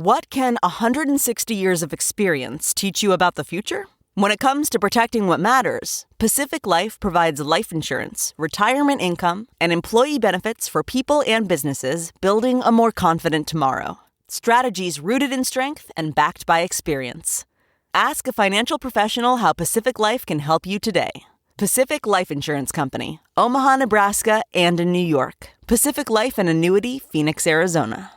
What can 160 years of experience teach you about the future? When it comes to protecting what matters, Pacific Life provides life insurance, retirement income, and employee benefits for people and businesses building a more confident tomorrow. Strategies rooted in strength and backed by experience. Ask a financial professional how Pacific Life can help you today. Pacific Life Insurance Company, Omaha, Nebraska, and in New York. Pacific Life and Annuity, Phoenix, Arizona.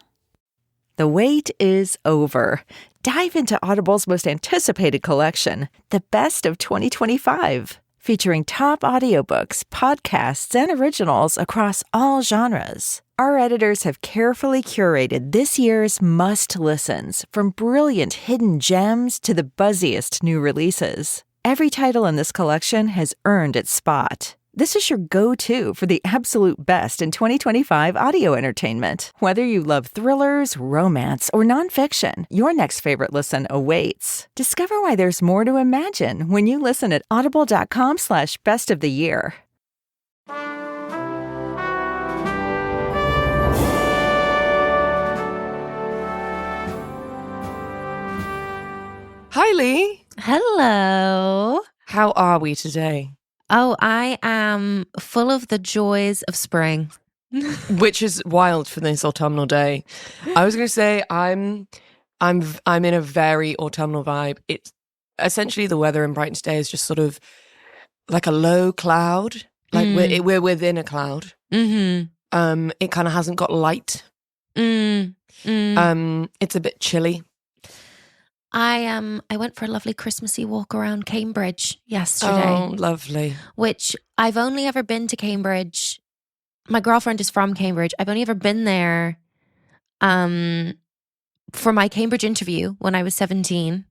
The wait is over. Dive into Audible's most anticipated collection, The Best of 2025, featuring top audiobooks, podcasts, and originals across all genres. Our editors have carefully curated this year's must-listens, from brilliant hidden gems to the buzziest new releases. Every title in this collection has earned its spot. This is your go-to for the absolute best in 2025 audio entertainment. Whether you love thrillers, romance, or nonfiction, your next favorite listen awaits. Discover why there's more to imagine when you listen at audible.com/bestoftheyear. Hi, Leigh. Hello. How are we today? Oh, I am full of the joys of spring. Which is wild for this autumnal day. I was going to say I'm in a very autumnal vibe. It's essentially the weather in Brighton today is just sort of like a low cloud. Like we're within a cloud. Mm-hmm. It kind of hasn't got light. It's a bit chilly. I went for a lovely Christmassy walk around Cambridge yesterday. Oh, lovely. Which I've only ever been to Cambridge. My girlfriend is from Cambridge. I've only ever been there for my Cambridge interview when I was 17.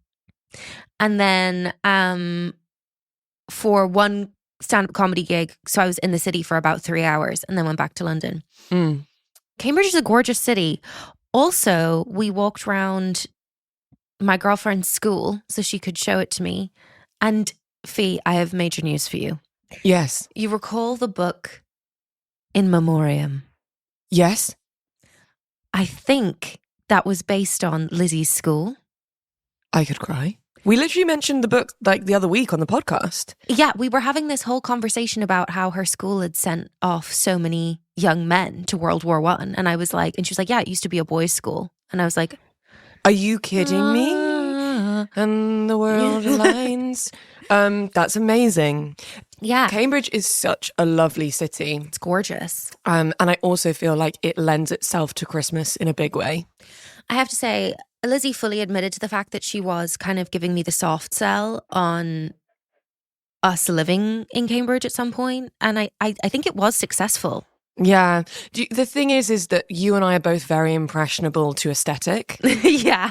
And then for one stand-up comedy gig. So I was in the city for about 3 hours and then went back to London. Cambridge is a gorgeous city. Also, we walked around my girlfriend's school so she could show it to me. And Fi, I have major news for you. Yes. You recall the book In Memoriam? Yes. I think that was based on Lizzie's school. I could cry. We literally mentioned the book like the other week on the podcast. Yeah, we were having this whole conversation about how her school had sent off so many young men to World War I. And I was like, and she was like, yeah, it used to be a boys' school. And I was like, are you kidding me? And the world aligns. That's amazing. yeah, Cambridge is such a lovely city. it's gorgeous. And I also feel like it lends itself to Christmas in a big way. I have to say, Lizzie fully admitted to the fact that she was kind of giving me the soft sell on us living in Cambridge at some point. And I think it was successful. Yeah. The thing is that you and I are both very impressionable to aesthetic. Yeah.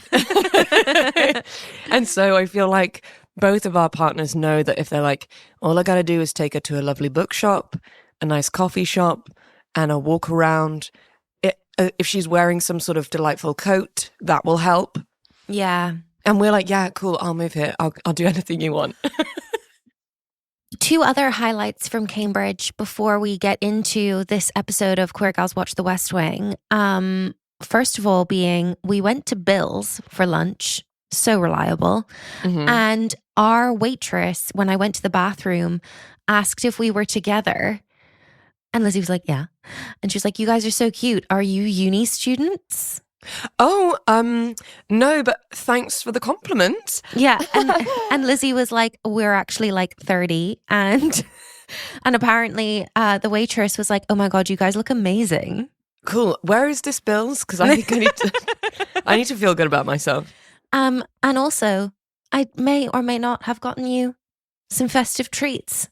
And so I feel like both of our partners know that if they're like, all I got to do is take her to a lovely bookshop, a nice coffee shop, and a walk around. If she's wearing some sort of delightful coat, that will help. Yeah. And we're like, yeah, cool, I'll move here. I'll do anything you want. Two other highlights from Cambridge before we get into this episode of Queer Gals Watch the West Wing. First of all being, we went to Bill's for lunch. So reliable. Mm-hmm. And our waitress, when I went to the bathroom, asked if we were together. And Lizzie was like, yeah. And she was like, you guys are so cute. Are you uni students? Oh, no, but thanks for the compliment. Yeah. And Lizzie was like, we're actually like 30. And apparently the waitress was like, oh my God, you guys look amazing. Cool. Where is this Bill's? Because I think I need to feel good about myself. And also, I may or may not have gotten you some festive treats,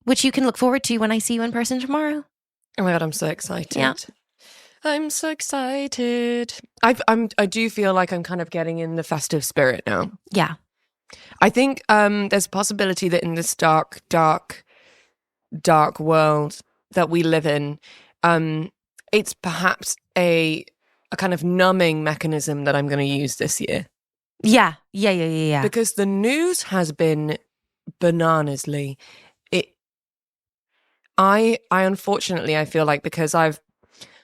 which you can look forward to when I see you in person tomorrow. Oh my God, I'm so excited. Yeah. I'm so excited. I do feel like I'm kind of getting in the festive spirit now. Yeah. I think there's a possibility that in this dark world that we live in, it's perhaps a kind of numbing mechanism that I'm going to use this year. Yeah. Because the news has been bananas, Leigh. I unfortunately, I feel like because I've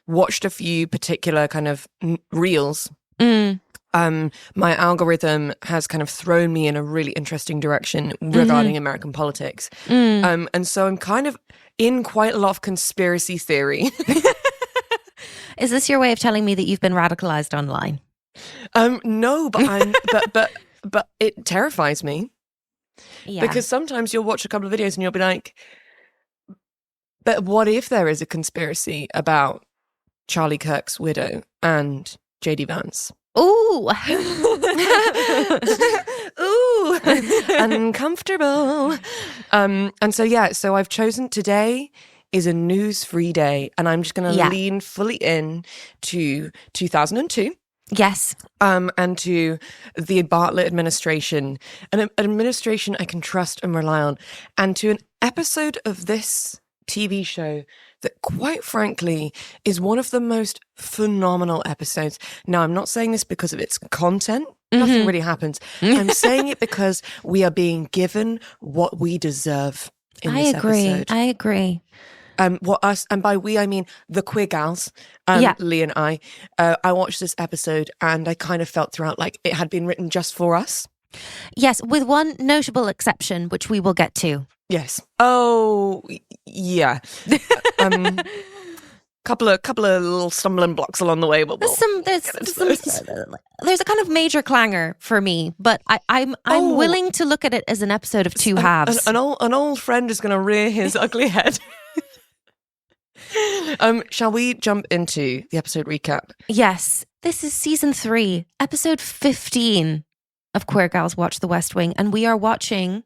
watched a few particular kind of reels My algorithm has kind of thrown me in a really interesting direction regarding American politics. And so I'm kind of in quite a lot of conspiracy theory. Is this your way of telling me that you've been radicalized online? No, but but it terrifies me. Yeah. Because sometimes you'll watch a couple of videos and you'll be like, but what if there is a conspiracy about Charlie Kirk's widow and JD Vance? Ooh. Ooh. Uncomfortable. And so I've chosen today is a news-free day, and I'm just going to lean fully in to 2002. Yes. And to the Bartlet administration, an administration I can trust and rely on, and to an episode of this TV show that, quite frankly, is one of the most phenomenal episodes. Now, I'm not saying this because of its content. Nothing really happens. I'm saying it because we are being given what we deserve in this episode. I agree. What us, and by we I mean the queer gals, Leigh and I. I watched this episode and I kind of felt throughout like it had been written just for us. Yes, with one notable exception, which we will get to. Yes. Oh, yeah. Couple of little stumbling blocks along the way, but there's a kind of major clanger for me, but I'm willing to look at it as an episode of two halves. An old friend is going to rear his ugly head. Shall we jump into the episode recap? Yes. This is season 3, episode 15 of Queer Gals Watch the West Wing, and we are watching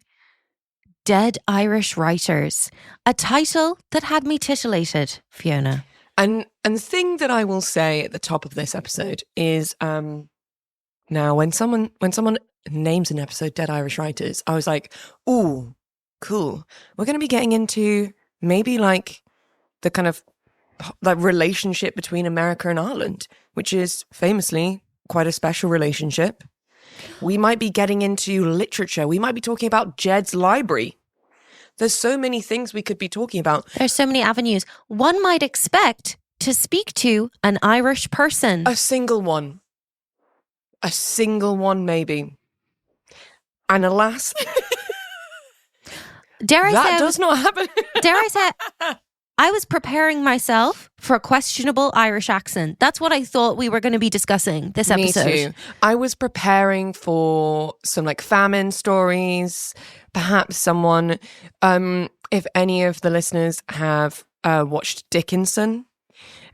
Dead Irish Writers, a title that had me titillated, Fiona. And the thing that I will say at the top of this episode is now when someone names an episode Dead Irish Writers, I was like, ooh, cool. We're going to be getting into maybe like the kind of like relationship between America and Ireland, which is famously quite a special relationship. We might be getting into literature. We might be talking about Jed's library. There's so many things we could be talking about. There's so many avenues. One might expect to speak to an Irish person. A single one. A single one, maybe. And alas, that does not happen. Dare I say, I was preparing myself for a questionable Irish accent. That's what I thought we were going to be discussing this episode. Me too. I was preparing for some like famine stories. Perhaps someone, if any of the listeners have watched Dickinson.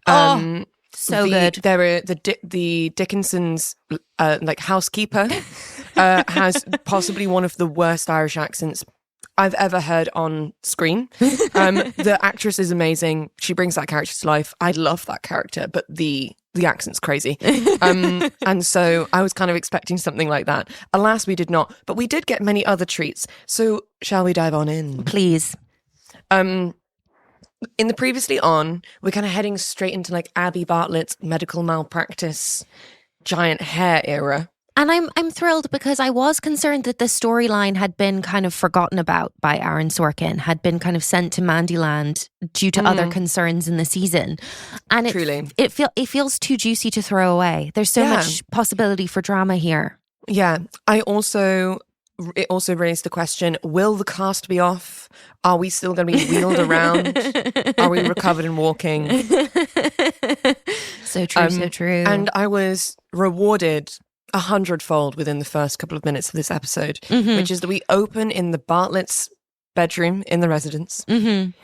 So good. The Dickinson's like housekeeper has possibly one of the worst Irish accents I've ever heard on screen. The actress is amazing. She brings that character to life. I love that character, but the accent's crazy. And so I was kind of expecting something like that. Alas, we did not. But we did get many other treats. So shall we dive on in? Please. In the previously on, we're kind of heading straight into like Abbey Bartlet's medical malpractice giant hair era. And I'm thrilled because I was concerned that the storyline had been kind of forgotten about by Aaron Sorkin, had been kind of sent to Mandyland due to other concerns in the season. And it feels too juicy to throw away. There's so much possibility for drama here. Yeah. It also raised the question, will the cast be off? Are we still going to be wheeled around? Are we recovered and walking? So true, so true. And I was rewarded 100-fold within the first couple of minutes of this episode, which is that we open in the Bartlet's bedroom in the residence, with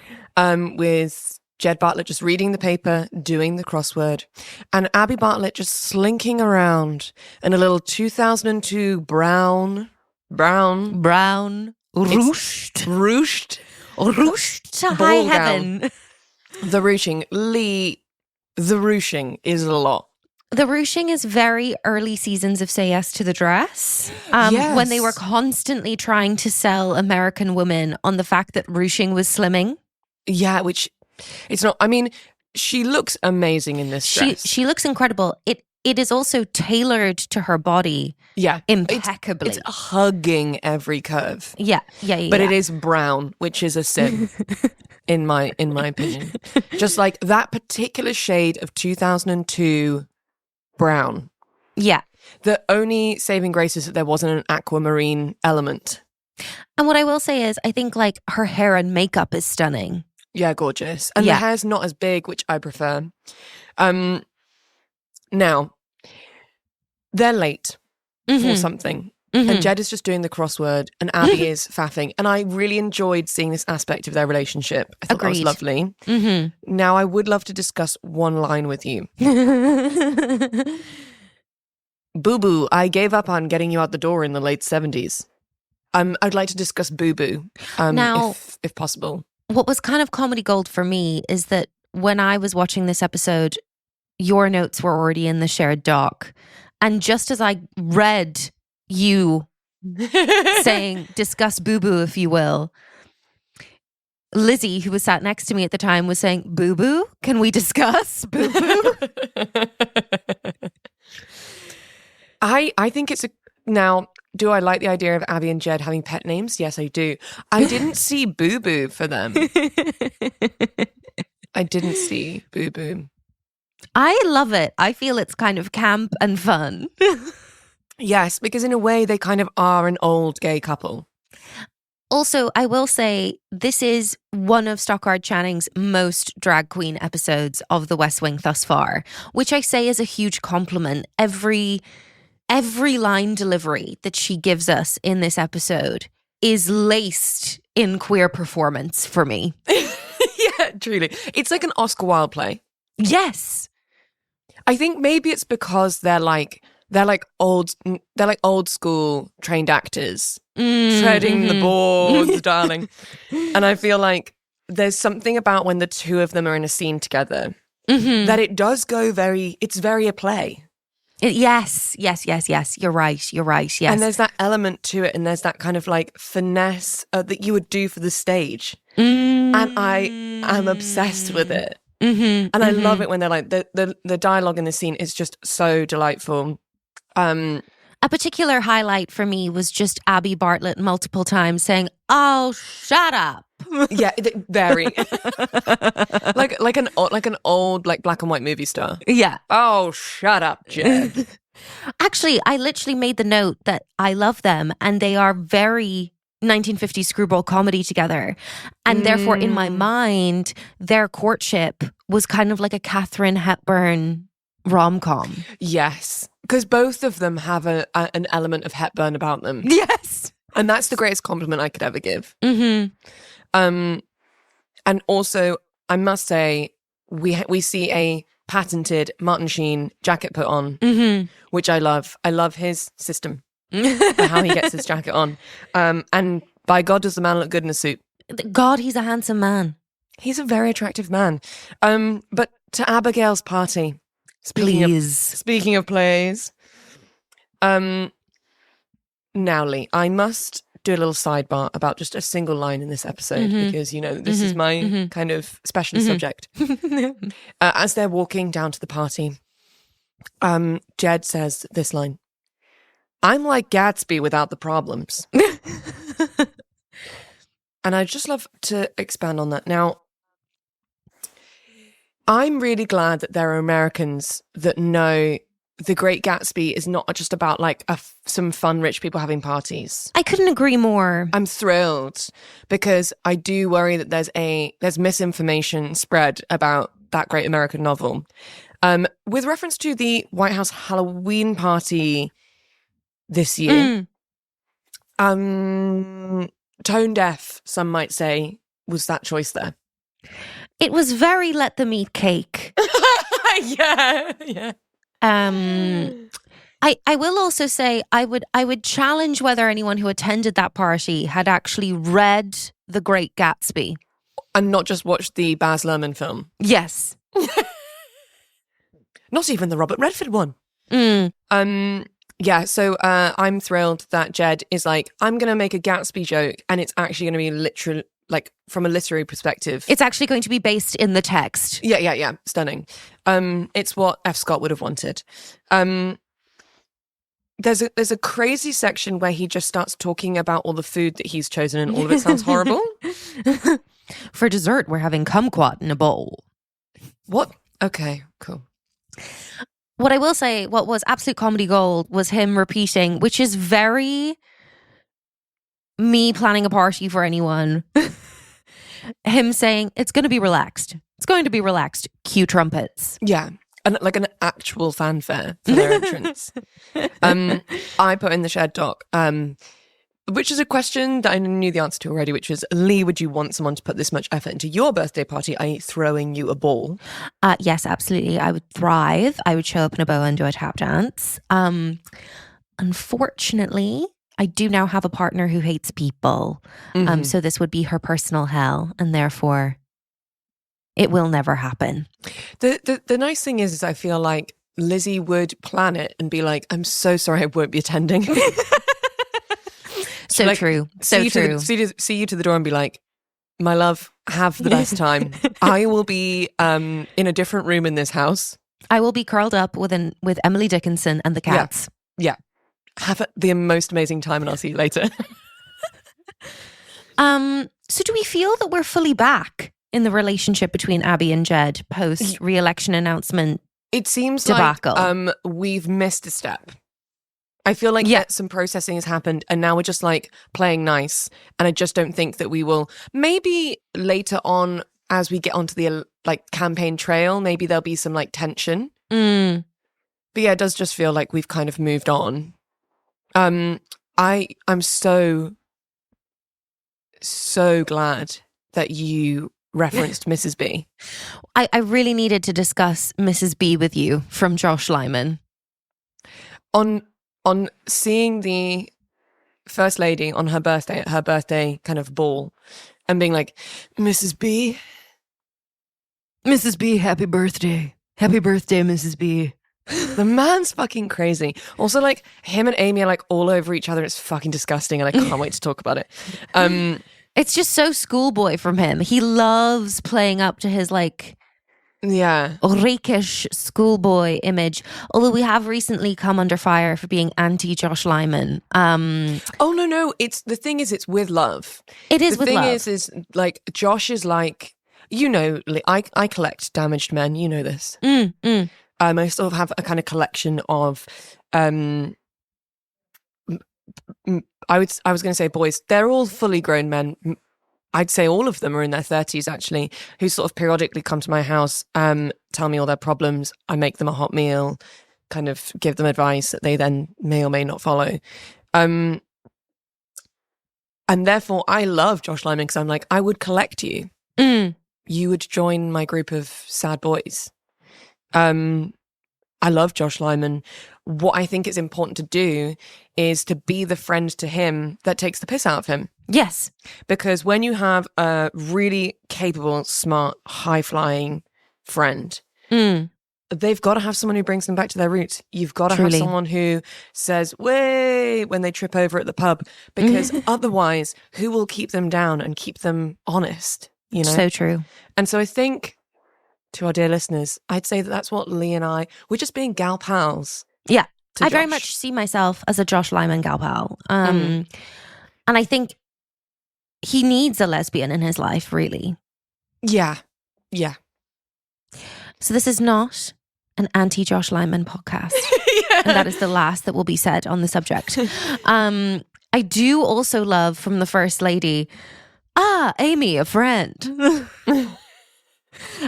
Jed Bartlet just reading the paper, doing the crossword, and Abbey Bartlet just slinking around in a little 2002 brown, ruched to high heaven. Gown. The ruching, Lee, the ruching is a lot. The ruching is very early seasons of Say Yes to the Dress, when they were constantly trying to sell American women on the fact that ruching was slimming. Yeah, which it's not. I mean, she looks amazing in this dress. She looks incredible. It is also tailored to her body. Yeah, impeccably. It's hugging every curve. Yeah. But it is brown, which is a sin. in my opinion. Just like that particular shade of 2002 brown Yeah. The only saving grace is that there wasn't an aquamarine element. And what I will say is, I think like her hair and makeup is stunning. Yeah, gorgeous. And the hair's not as big, which I prefer. Now, they're late for something. And Jed is just doing the crossword and Abbey is faffing. And I really enjoyed seeing this aspect of their relationship. I thought that was lovely. Now, I would love to discuss one line with you. Boo-boo, I gave up on getting you out the door in the late 70s. I'd like to discuss boo-boo, now, if possible. What was kind of comedy gold for me is that when I was watching this episode, your notes were already in the shared doc. And just as I read you saying, discuss boo-boo, if you will, Lizzie, who was sat next to me at the time, was saying, boo-boo, can we discuss boo-boo? I think it's now, do I like the idea of Abbey and Jed having pet names? Yes, I do. I didn't see boo-boo for them. I didn't see boo-boo. I love it. I feel it's kind of camp and fun. Yes, because in a way they kind of are an old gay couple. Also, I will say this is one of Stockard Channing's most drag queen episodes of The West Wing thus far, which I say is a huge compliment. Every line delivery that she gives us in this episode is laced in queer performance for me. Yeah, truly. It's like an Oscar Wilde play. Yes. I think maybe it's because they're like old school trained actors treading the boards, darling. And I feel like there's something about when the two of them are in a scene together that it does go it's very a play. Yes. You're right. Yes. And there's that element to it, and there's that kind of like finesse that you would do for the stage. And I am obsessed with it. And I love it when they're like, the dialogue in the scene is just so delightful. A particular highlight for me was just Abbey Bartlet multiple times saying, "Oh, shut up." Yeah, very like an old like black and white movie star. Yeah. Oh, shut up, Jed. Actually, I literally made the note that I love them and they are very 1950s screwball comedy together. And therefore, in my mind, their courtship was kind of like a Katharine Hepburn rom-com. Yes, because both of them have an element of Hepburn about them. Yes. And that's the greatest compliment I could ever give. And also, I must say, we see a patented Martin Sheen jacket put on, which I love. I love his system for how he gets his jacket on. And by God, does the man look good in a suit? God, he's a handsome man. He's a very attractive man. But to Abigail's party, speaking of plays, now, Leigh, I must do a little sidebar about just a single line in this episode because, you know, this is my kind of specialist subject. As they're walking down to the party, Jed says this line, "I'm like Gatsby without the problems." And I'd just love to expand on that. Now, I'm really glad that there are Americans that know The Great Gatsby is not just about like some fun rich people having parties. I couldn't agree more. I'm thrilled because I do worry that there's misinformation spread about that great American novel. With reference to the White House Halloween party this year, tone deaf, some might say, was that choice there. It was very let them eat cake. Yeah. I will also say I would challenge whether anyone who attended that party had actually read The Great Gatsby. And not just watched the Baz Luhrmann film. Yes. Not even the Robert Redford one. Yeah, so I'm thrilled that Jed is like, I'm going to make a Gatsby joke and it's actually going to be literal, like from a literary perspective. It's actually going to be based in the text. Yeah. Stunning. It's what F. Scott would have wanted. There's a crazy section where he just starts talking about all the food that he's chosen and all of it sounds horrible. For dessert, we're having kumquat in a bowl. What? Okay, cool. What I will say, what was absolute comedy gold was him repeating, which is very me planning a party for anyone. Him saying, it's going to be relaxed. It's going to be relaxed. Cue trumpets. Yeah. And like an actual fanfare for their entrance. I put in the shared doc, which is a question that I knew the answer to already, which was, Leigh, would you want someone to put this much effort into your birthday party, i.e. throwing you a ball? Yes, absolutely. I would thrive. I would show up in a boa and do a tap dance. Unfortunately, I do now have a partner who hates people. So this would be her personal hell, and therefore it will never happen. The nice thing is I feel like Lizzie would plan it and be like, I'm so sorry I won't be attending. So like, true. So true. See you to the door and be like, my love, have the best time. I will be in a different room in this house. I will be curled up with Emily Dickinson and the cats. Yeah. Have the most amazing time, and I'll see you later. So do we feel that we're fully back in the relationship between Abbey and Jed post re-election announcement? It seems debacle? Like we've missed a step. I feel like some processing has happened, and now we're just like playing nice. And I just don't think that we will. Maybe later on, as we get onto the like campaign trail, maybe there'll be some like tension. But yeah, it does just feel like we've kind of moved on. I'm so glad that you referenced Mrs. B. I really needed to discuss Mrs. B with you from Josh Lyman. On seeing the First Lady on her birthday, at her birthday kind of ball, and being like, Mrs. B, happy birthday. Happy birthday, Mrs. B. The man's fucking crazy. Also, like, him and Amy are like all over each other. It's fucking disgusting, and I can't wait to talk about it. It's just so schoolboy from him. He loves playing up to his like rakish schoolboy image. Although we have recently come under fire for being anti-Josh Lyman. Oh no! It's the thing is, it's with love. It is with love. The thing is like Josh is like, you know, I collect damaged men. You know this. I sort of have a kind of collection of I was going to say boys. They're all fully grown men. I'd say all of them are in their 30s actually, who sort of periodically come to my house, tell me all their problems. I make them a hot meal, kind of give them advice that they then may or may not follow. And therefore I love Josh Lyman because I'm like, I would collect you. You would join my group of sad boys. I love Josh Lyman. What I think is important to do is to be the friend to him that takes the piss out of him. Yes. Because when you have a really capable, smart, high-flying friend, they've got to have someone who brings them back to their roots. You've got to have someone who says, "Way," when they trip over at the pub. Because otherwise, who will keep them down and keep them honest? You know? So true. And so I think, to our dear listeners, I'd say that that's what Leigh and I, we're just being gal pals. Yeah. I very much see myself as a Josh Lyman gal pal. And I think he needs a lesbian in his life, really. Yeah. Yeah. So this is not an anti-Josh Lyman podcast. And that is the last that will be said on the subject. I do also love from the First Lady, Amy, a friend.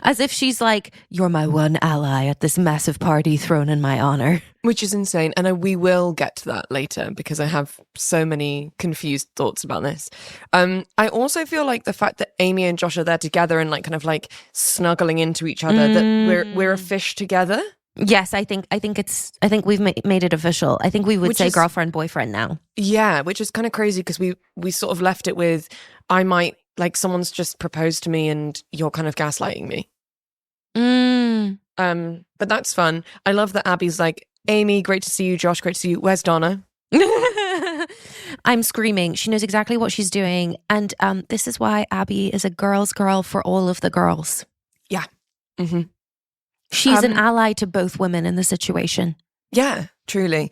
As if she's like, you're my one ally at this massive party thrown in my honor. Which is insane. And we will get to that later because I have so many confused thoughts about this. I also feel like the fact that Amy and Josh are there together and like kind of like snuggling into each other, that we're a fish together. Yes, I think we've made it official. I think we would say girlfriend, boyfriend now. Yeah, which is kind of crazy because we sort of left it with, I might, like someone's just proposed to me and you're kind of gaslighting me. But that's fun. I love that Abby's like, Amy, great to see you. Josh, great to see you. Where's Donna? I'm screaming. She knows exactly what she's doing. And this is why Abbey is a girl's girl for all of the girls. Yeah. She's an ally to both women in the situation. Yeah, truly.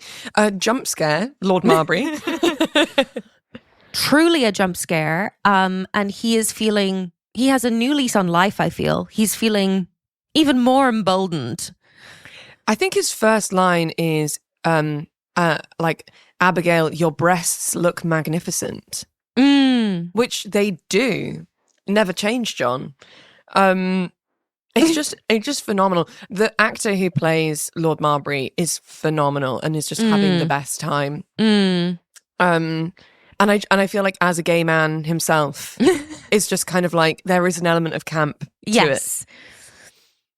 Jump scare, Lord Marbury. Truly a jump scare. And he has a new lease on life, I feel. He's feeling even more emboldened. I think his first line is like, Abigail, your breasts look magnificent. Which they do. Never change, John. It's just phenomenal. The actor who plays Lord Marbury is phenomenal and is just having the best time. And I feel like as a gay man himself, it's just kind of like there is an element of camp to it.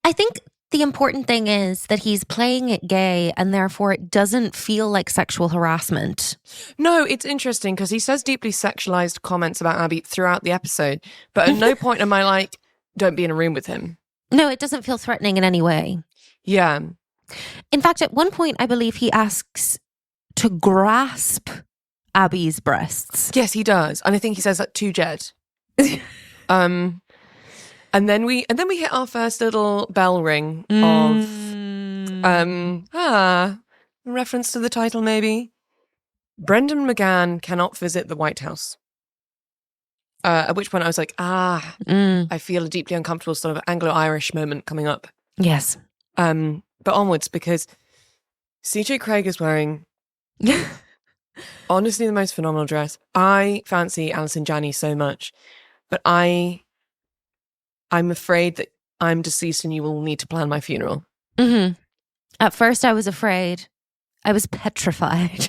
I think the important thing is that he's playing it gay and therefore it doesn't feel like sexual harassment. No, it's interesting because he says deeply sexualized comments about Abby throughout the episode, but at no point am I like, don't be in a room with him. No, it doesn't feel threatening in any way. Yeah. In fact, at one point, I believe he asks to grasp Abby's breasts. Yes, he does. And I think he says that to Jed. And then we hit our first little bell ring of reference to the title maybe. Brendan McGann cannot visit the White House. At which point I was like, I feel a deeply uncomfortable sort of Anglo-Irish moment coming up. Yes. But onwards, because CJ Cregg is wearing honestly the most phenomenal dress. I fancy Alison Janney so much, but I'm afraid that I'm deceased and you will need to plan my funeral. At first I was afraid. I was petrified.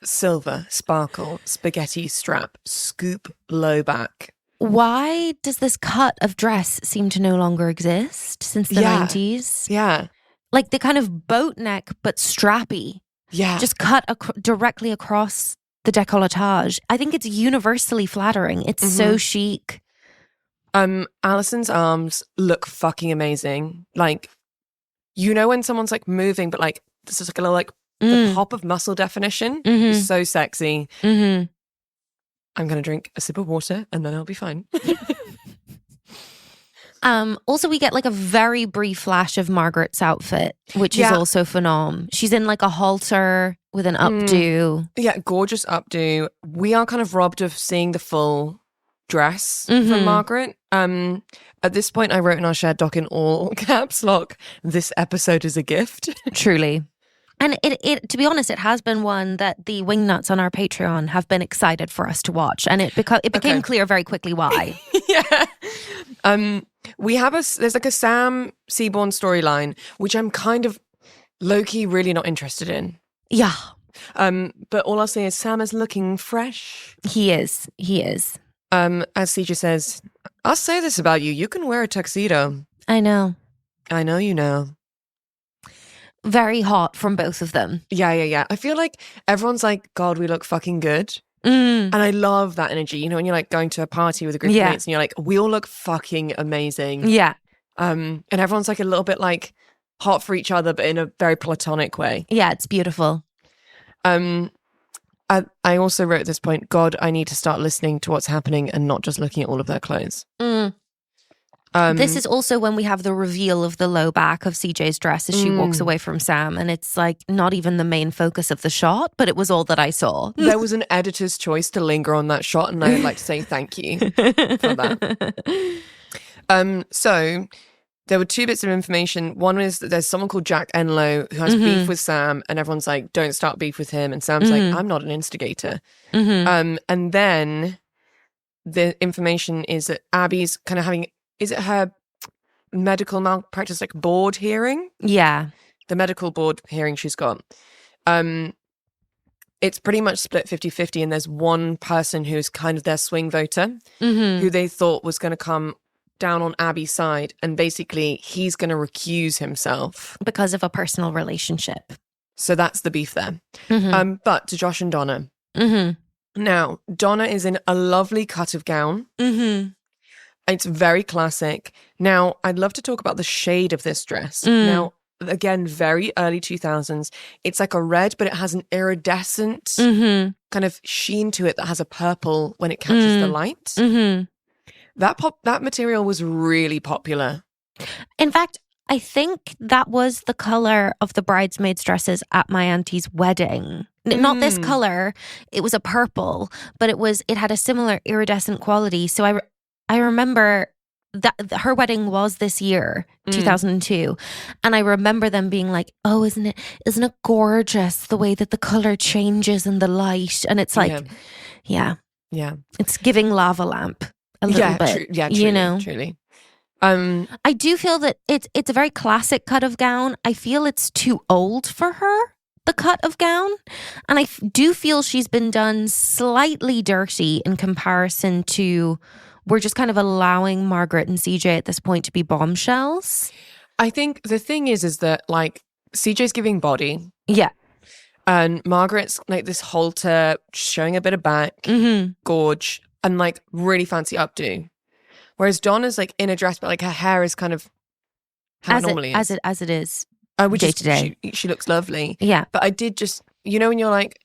Silver, sparkle, spaghetti strap, scoop, low back. Why does this cut of dress seem to no longer exist since the 90s? Yeah. Like the kind of boat neck, but strappy. Yeah. Just cut directly across the décolletage. I think it's universally flattering. It's so chic. Alison's arms look fucking amazing. Like, you know when someone's like moving, but like this is like a little like the pop of muscle definition is so sexy. I'm gonna drink a sip of water and then I'll be fine. Also, we get like a very brief flash of Margaret's outfit, which is also phenomenal. She's in like a halter with an updo. Yeah, gorgeous updo. We are kind of robbed of seeing the full dress from Margaret. At this point, I wrote in our shared doc in all caps lock, this episode is a gift. Truly. And it to be honest, it has been one that the wingnuts on our Patreon have been excited for us to watch. And it became clear very quickly why. Yeah. We have there's like a Sam Seaborn storyline, which I'm kind of low-key really not interested in. Yeah. But all I'll say is Sam is looking fresh. He is. As CJ says, I'll say this about you. You can wear a tuxedo. I know. I know you know. Very hot from both of them. Yeah. I feel like everyone's like, God, we look fucking good. And I love that energy. You know, when you're like going to a party with a group of mates and you're like, we all look fucking amazing. Yeah. And everyone's like a little bit like hot for each other, but in a very platonic way. Yeah, it's beautiful. I also wrote at this point, God, I need to start listening to what's happening and not just looking at all of their clothes. This is also when we have the reveal of the low back of CJ's dress as she walks away from Sam. And it's like not even the main focus of the shot, but it was all that I saw. There was an editor's choice to linger on that shot, and I would like to say thank you for that. So there were two bits of information. One is that there's someone called Jack Enlow who has beef with Sam, and everyone's like, don't start beef with him. And Sam's like, I'm not an instigator. And then the information is that Abby's kind of having... Is it her medical malpractice like board hearing? Yeah. The medical board hearing she's got. It's pretty much split 50-50 and there's one person who's kind of their swing voter who they thought was going to come down on Abby's side and basically he's going to recuse himself. Because of a personal relationship. So that's the beef there. But to Josh and Donna. Now, Donna is in a lovely cut of gown. It's very classic. Now, I'd love to talk about the shade of this dress. Now, again, very early 2000s. It's like a red, but it has an iridescent kind of sheen to it that has a purple when it catches the light. That material was really popular. In fact, I think that was the color of the bridesmaids' dresses at my auntie's wedding. Not this color. It was a purple, but it had a similar iridescent quality. So I remember her wedding was this year, 2002. And I remember them being like, oh, isn't it gorgeous the way that the color changes in the light? And it's like, yeah. It's giving lava lamp a little bit, truly, you know? Truly. I do feel that it's a very classic cut of gown. I feel it's too old for her, the cut of gown. And I do feel she's been done slightly dirty in comparison to, we're just kind of allowing Margaret and CJ at this point to be bombshells. I think the thing is that like CJ's giving body. Yeah. And Margaret's like this halter, showing a bit of back, gorge, and like really fancy updo. Whereas Donna's like in a dress, but like her hair is kind of how it normally is. As it is day to day. She looks lovely. Yeah. But I did just, you know, when you're like,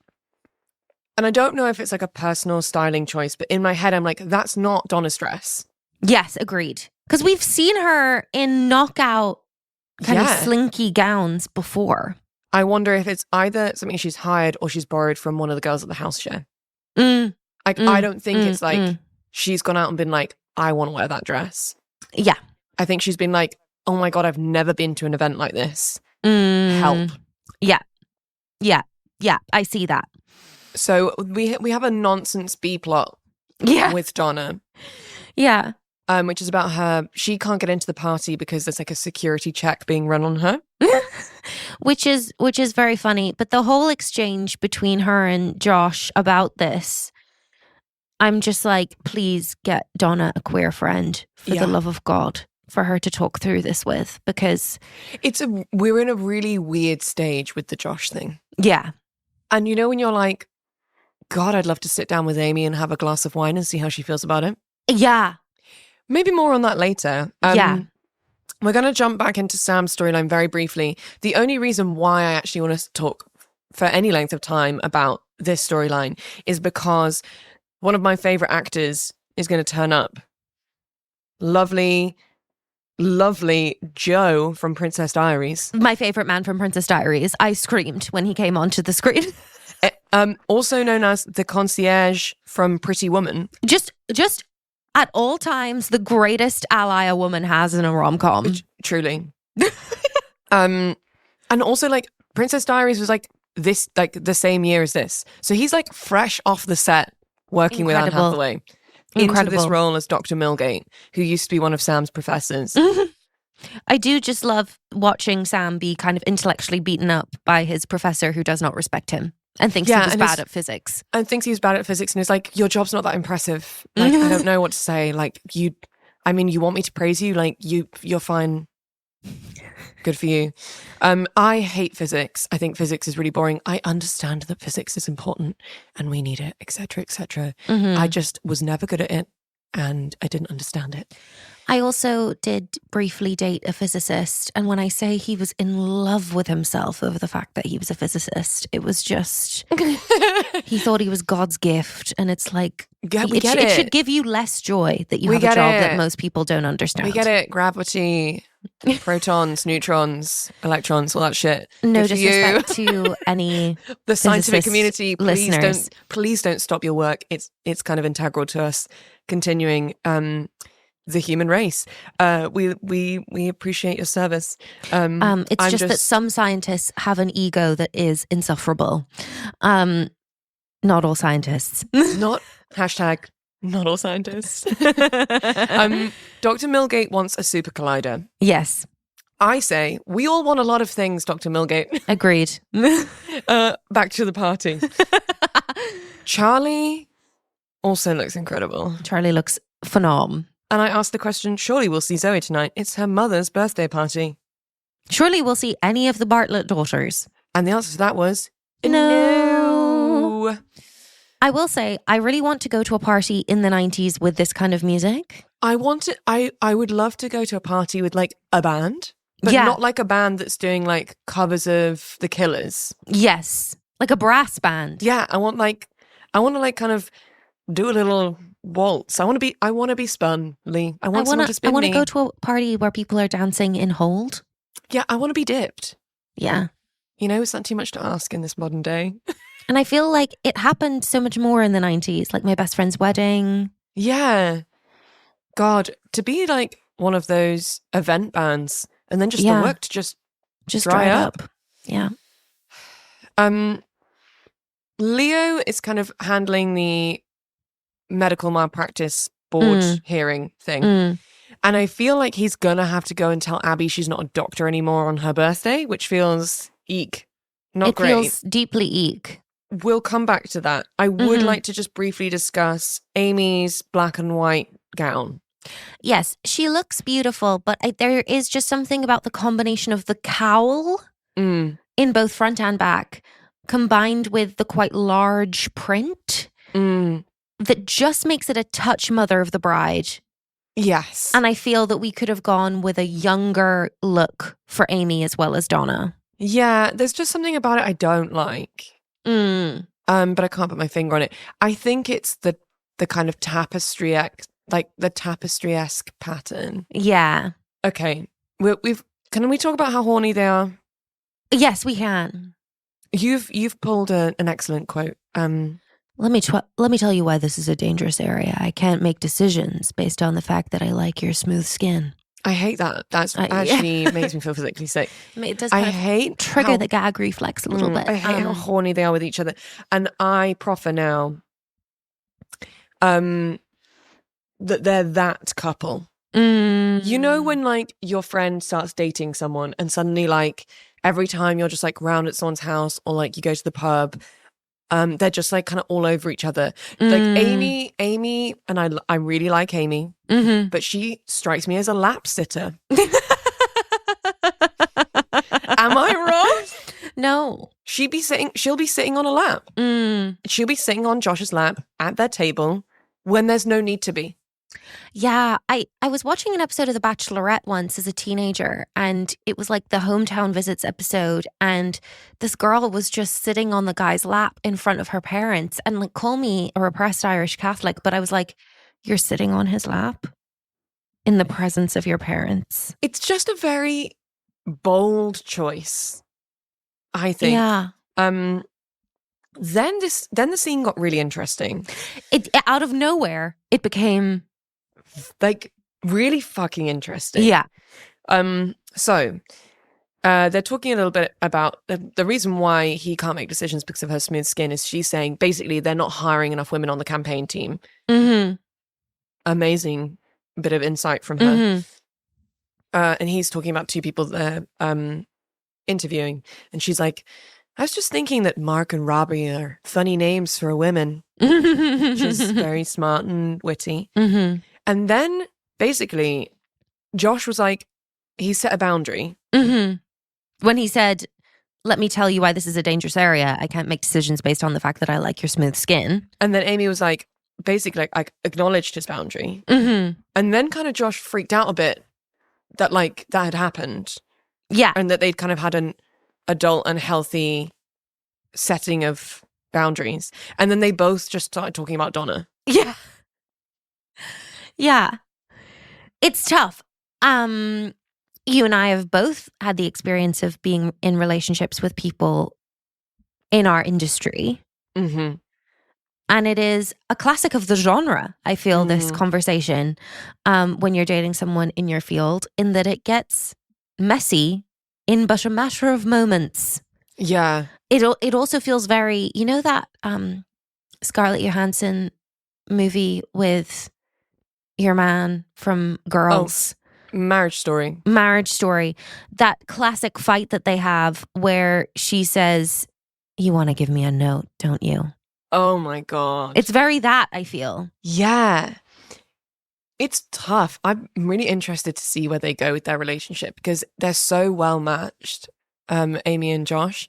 and I don't know if it's like a personal styling choice, but in my head, I'm like, that's not Donna's dress. Yes, agreed. Because we've seen her in knockout kind of slinky gowns before. I wonder if it's either something she's hired or she's borrowed from one of the girls at the house show. I don't think it's like she's gone out and been like, I want to wear that dress. Yeah. I think she's been like, oh my God, I've never been to an event like this. Help. Yeah. I see that. So we have a nonsense B plot with Donna. Yeah. Which is about her. She can't get into the party because there's like a security check being run on her. which is very funny. But the whole exchange between her and Josh about this, I'm just like, please get Donna a queer friend for the love of God, for her to talk through this with, because we're in a really weird stage with the Josh thing. Yeah. And you know when you're like, God, I'd love to sit down with Amy and have a glass of wine and see how she feels about it. Yeah. Maybe more on that later. We're going to jump back into Sam's storyline very briefly. The only reason why I actually want to talk for any length of time about this storyline is because one of my favorite actors is going to turn up. Lovely Joe from Princess Diaries. My favorite man from Princess Diaries. I screamed when he came onto the screen. Also known as the concierge from Pretty Woman. Just at all times, the greatest ally a woman has in a rom-com. Truly. And also like Princess Diaries was like this, like the same year as this. So he's like fresh off the set working with Anne Hathaway. Into this role as Dr. Milgate, who used to be one of Sam's professors. I do just love watching Sam be kind of intellectually beaten up by his professor who does not respect him and thinks he was bad at physics. And thinks he was bad at physics and is like, your job's not that impressive. Like, I don't know what to say. Like, you want me to praise you? Like, you're fine. Good for you. I hate physics. I think physics is really boring. I understand that physics is important and we need it, etc., etc. I just was never good at it and I didn't understand it. I also did briefly date a physicist, and when I say he was in love with himself over the fact that he was a physicist, it was just he thought he was God's gift, and it's like it should give you less joy that you have a job that most people don't understand. We get it. Gravity, protons, neutrons, electrons, all that shit. No disrespect to any the scientific community. Listeners. Please don't stop your work. It's kind of integral to us continuing the human race. We appreciate your service. It's just that some scientists have an ego that is insufferable. Not all scientists. Not all scientists. Dr. Milgate wants a super collider. Yes. I say we all want a lot of things, Dr. Milgate. Agreed. Back to the party. Charlie also looks incredible. Charlie looks phenom. And I asked the question, surely we'll see Zoe tonight. It's her mother's birthday party. Surely we'll see any of the Bartlett daughters. And the answer to that was no. I will say, I really want to go to a party in the 90s with this kind of music. I would love to go to a party with like a band, but not like a band that's doing like covers of The Killers. Yes. Like a brass band. Yeah. I want to kind of do a little waltz. I want to be spun, Leigh. I want someone to spin me. I want to go to a party where people are dancing in hold. Yeah, I want to be dipped. Yeah. You know, it's not too much to ask in this modern day. And I feel like it happened so much more in the 90s, like My Best Friend's Wedding. Yeah. God, to be like one of those event bands and then just the work to just dry up. Yeah. Leo is kind of handling the medical malpractice board hearing thing. And I feel like he's gonna have to go and tell Abbey she's not a doctor anymore on her birthday, which feels not great. It feels deeply eek. We'll come back to that. I would like to just briefly discuss Amy's black and white gown. Yes, she looks beautiful, but there is just something about the combination of the cowl in both front and back, combined with the quite large print, that just makes it a touch mother of the bride. Yes. And I feel that we could have gone with a younger look for Amy as well as Donna. Yeah, there's just something about it I don't like. But I can't put my finger on it. I think it's the kind of tapestry-esque pattern. Yeah. Okay. Can we talk about how horny they are? Yes, we can. You've pulled an excellent quote. Let me tell you why this is a dangerous area. I can't make decisions based on the fact that I like your smooth skin. I hate that. That's actually makes me feel physically sick. It does trigger the gag reflex a little bit. I hate how horny they are with each other. And I proffer now that they're that couple. You know when like your friend starts dating someone and suddenly like every time you're just like round at someone's house or like you go to the pub, they're just like kind of all over each other. Like Amy, and I really like Amy, but she strikes me as a lap sitter. Am I wrong? No. She'll be sitting on a lap. She'll be sitting on Josh's lap at their table when there's no need to be. Yeah, I was watching an episode of The Bachelorette once as a teenager, and it was like the hometown visits episode, and this girl was just sitting on the guy's lap in front of her parents, and like, call me a repressed Irish Catholic, but I was like, you're sitting on his lap in the presence of your parents. It's just a very bold choice, I think. Yeah. Then the scene got really interesting. It out of nowhere, it became like really fucking interesting. Yeah. So they're talking a little bit about the reason why he can't make decisions because of her smooth skin is she's saying basically they're not hiring enough women on the campaign team. Amazing bit of insight from her. And he's talking about two people they're interviewing, and she's like, I was just thinking that Mark and Robbie are funny names for women. She's very smart and witty. And then basically Josh was like, he set a boundary. When he said, let me tell you why this is a dangerous area. I can't make decisions based on the fact that I like your smooth skin. And then Amy was like, basically like acknowledged his boundary. And then kind of Josh freaked out a bit that like that had happened. Yeah. And that they'd kind of had an adult and healthy setting of boundaries. And then they both just started talking about Donna. Yeah. Yeah. It's tough. You and I have both had the experience of being in relationships with people in our industry. And it is a classic of the genre, I feel, this conversation, when you're dating someone in your field, in that it gets messy in but a matter of moments. Yeah. It also feels very, you know that Scarlett Johansson movie with your man from Girls? Marriage Story. That classic fight that they have where she says, you want to give me a note, don't you? Oh my God. It's very that, I feel. Yeah. It's tough. I'm really interested to see where they go with their relationship because they're so well matched, Amy and Josh,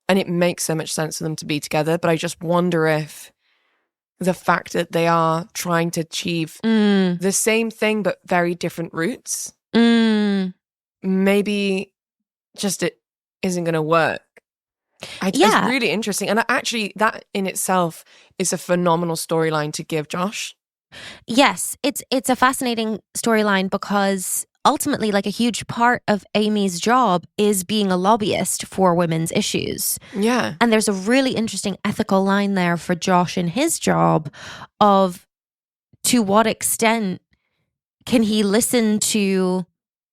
and it makes so much sense for them to be together. But I just wonder if the fact that they are trying to achieve the same thing but very different routes, maybe just it isn't going to work. It's really interesting. And actually, that in itself is a phenomenal storyline to give Josh. Yes, it's a fascinating storyline because ultimately, like, a huge part of Amy's job is being a lobbyist for women's issues. Yeah. And there's a really interesting ethical line there for Josh in his job of to what extent can he listen to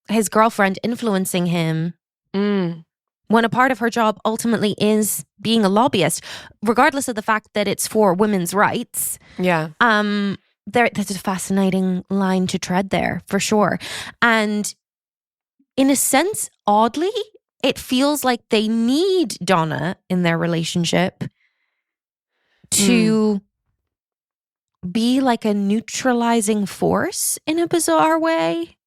his girlfriend influencing him when a part of her job ultimately is being a lobbyist, regardless of the fact that it's for women's rights? Yeah. There's a fascinating line to tread there, for sure. And in a sense, oddly, it feels like they need Donna in their relationship to be like a neutralizing force in a bizarre way.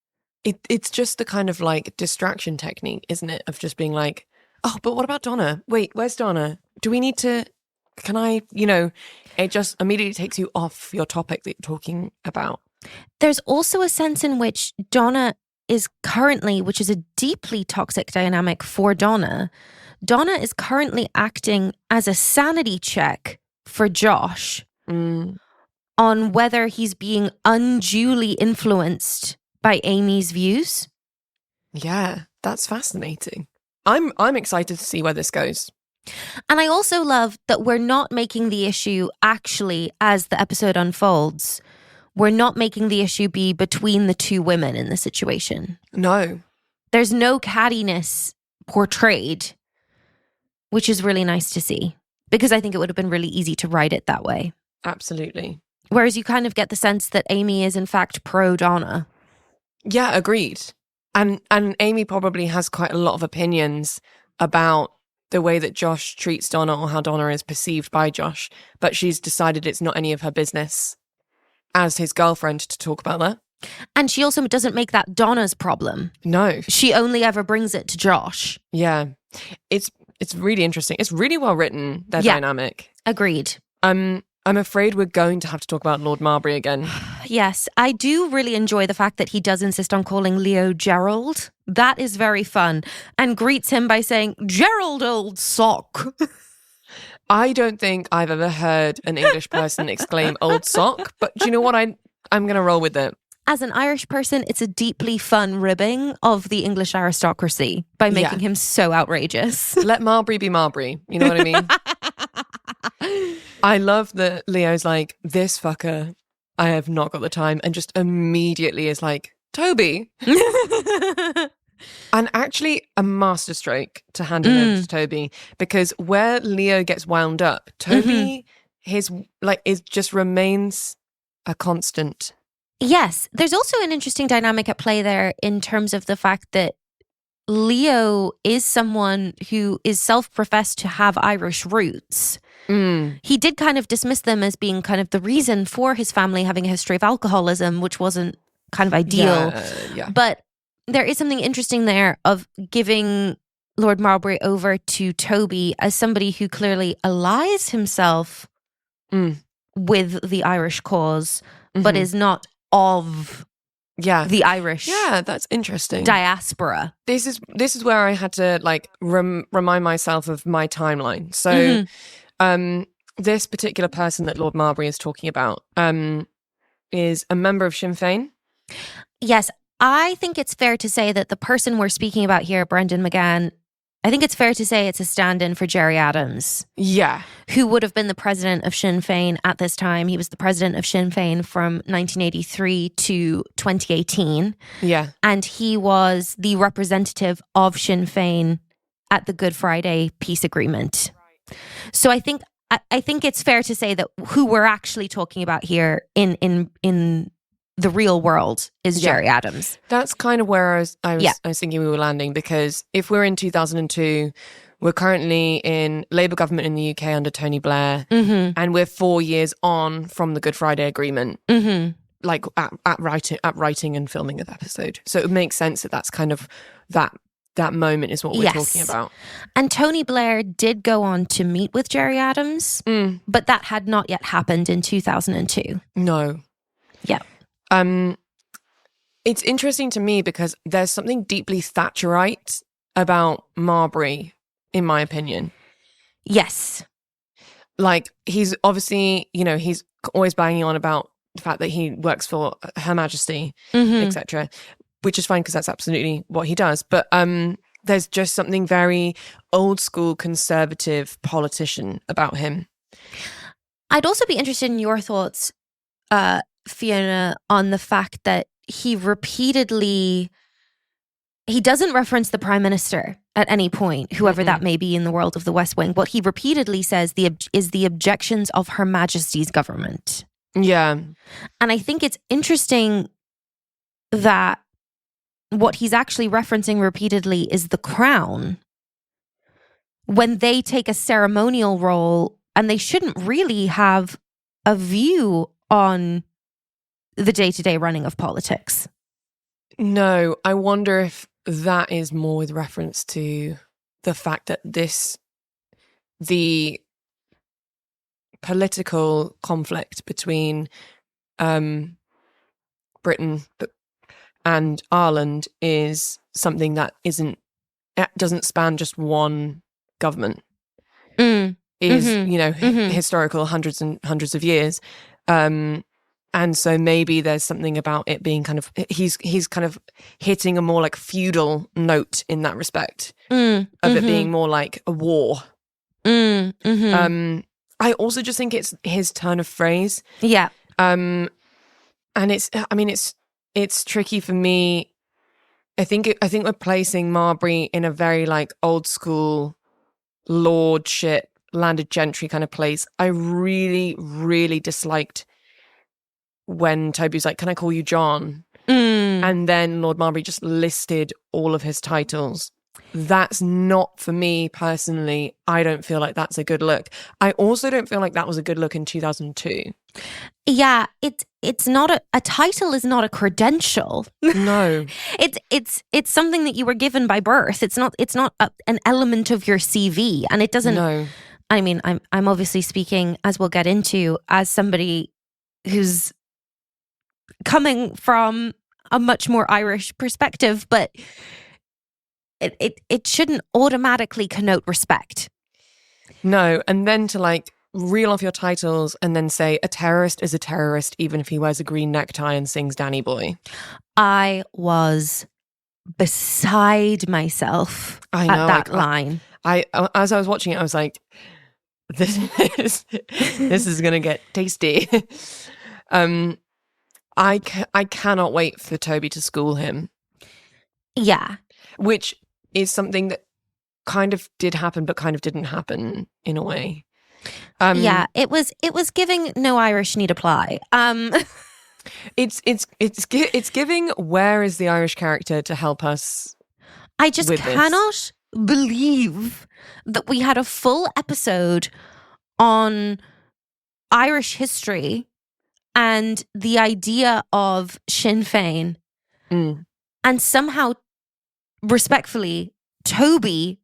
It's just the kind of like distraction technique, isn't it? Of just being like, oh, but what about Donna? Wait, where's Donna? Do we need to, can I, it just immediately takes you off your topic that you're talking about. There's also a sense in which Donna is currently, which is a deeply toxic dynamic for Donna. Donna is currently acting as a sanity check for Josh on whether he's being unduly influenced by Amy's views. Yeah, that's fascinating. I'm excited to see where this goes. And I also love that we're not making the issue actually, as the episode unfolds, we're not making the issue be between the two women in the situation. No. There's no cattiness portrayed, which is really nice to see, because I think it would have been really easy to write it that way. Absolutely. Whereas you kind of get the sense that Amy is in fact pro Donna. Yeah, agreed. And Amy probably has quite a lot of opinions about the way that Josh treats Donna or how Donna is perceived by Josh, but she's decided it's not any of her business as his girlfriend to talk about that. And she also doesn't make that Donna's problem. No. She only ever brings it to Josh. Yeah. It's really interesting. It's really well written, their dynamic. Agreed. I'm afraid we're going to have to talk about Lord Marbury again. Yes, I do really enjoy the fact that he does insist on calling Leo Gerald. That is very fun. And greets him by saying, Gerald, old sock. I don't think I've ever heard an English person exclaim old sock, but do you know what? I'm going to roll with it. As an Irish person, it's a deeply fun ribbing of the English aristocracy by making him so outrageous. Let Marbury be Marbury. You know what I mean? I love that Leo's like, this fucker, I have not got the time, and just immediately is like, Toby. And actually a masterstroke to hand it over to Toby, because where Leo gets wound up, Toby just remains a constant. Yes, there's also an interesting dynamic at play there in terms of the fact that Leo is someone who is self-professed to have Irish roots. He did kind of dismiss them as being kind of the reason for his family having a history of alcoholism, which wasn't kind of ideal. Yeah. But there is something interesting there of giving Lord Marbury over to Toby as somebody who clearly allies himself with the Irish cause, but is not of the Irish that's interesting diaspora. This is where I had to like remind myself of my timeline. So this particular person that Lord Marbury is talking about is a member of Sinn Féin. Yes, I think it's fair to say that the person we're speaking about here, Brendan McGann, I think it's fair to say it's a stand-in for Gerry Adams. Yeah. Who would have been the president of Sinn Féin at this time. He was the president of Sinn Féin from 1983 to 2018. Yeah. And he was the representative of Sinn Féin at the Good Friday peace agreement. Right. So I think it's fair to say that who we're actually talking about here in the real world is Gerry Adams. That's kind of where I was thinking we were landing, because if we're in 2002, we're currently in Labour government in the UK under Tony Blair, and we're 4 years on from the Good Friday Agreement, like at writing and filming of the episode. So it makes sense that that's kind of that moment is what we're talking about. And Tony Blair did go on to meet with Gerry Adams, but that had not yet happened in 2002. No. Yeah. It's interesting to me because there's something deeply Thatcherite about Marbury, in my opinion. Yes. Like, he's obviously, he's always banging on about the fact that he works for Her Majesty, etc., which is fine because that's absolutely what he does. But there's just something very old school conservative politician about him. I'd also be interested in your thoughts, Fiona, on the fact that he doesn't reference the prime minister at any point, whoever that may be in the world of the West Wing. What he repeatedly says is the objections of Her Majesty's government. Yeah. And I think it's interesting that what he's actually referencing repeatedly is the crown, when they take a ceremonial role and they shouldn't really have a view on the day-to-day running of politics. No, I wonder if that is more with reference to the fact that the political conflict between Britain and Ireland is something that doesn't span just one government. Historical hundreds and hundreds of years. And so maybe there's something about it being kind of, he's kind of hitting a more like feudal note in that respect of it being more like a war. I also just think it's his turn of phrase. Yeah. And it's tricky for me. I think we're placing Marbury in a very like old school lordship, landed gentry kind of place. I really, really disliked when Toby was like, "Can I call you John?" And then Lord Marbury just listed all of his titles. That's not, for me personally, I don't feel like that's a good look. I also don't feel like that was a good look in 2002. Yeah, it's not a title is not a credential. No. It's something that you were given by birth. It's not an element of your CV, and it doesn't. No. I mean, I'm obviously speaking, as we'll get into, as somebody who's coming from a much more Irish perspective, but it shouldn't automatically connote respect. No, and then to like reel off your titles and then say a terrorist is a terrorist even if he wears a green necktie and sings Danny Boy. I was beside myself at that line. I as I was watching it, I was like, this is gonna get tasty. I cannot wait for Toby to school him. Yeah. Which is something that kind of did happen, but kind of didn't happen in a way. Yeah, it was giving no Irish need apply. It's giving where is the Irish character to help us. I just cannot believe that we had a full episode on Irish history and the idea of Sinn Féin, and somehow, respectfully, Toby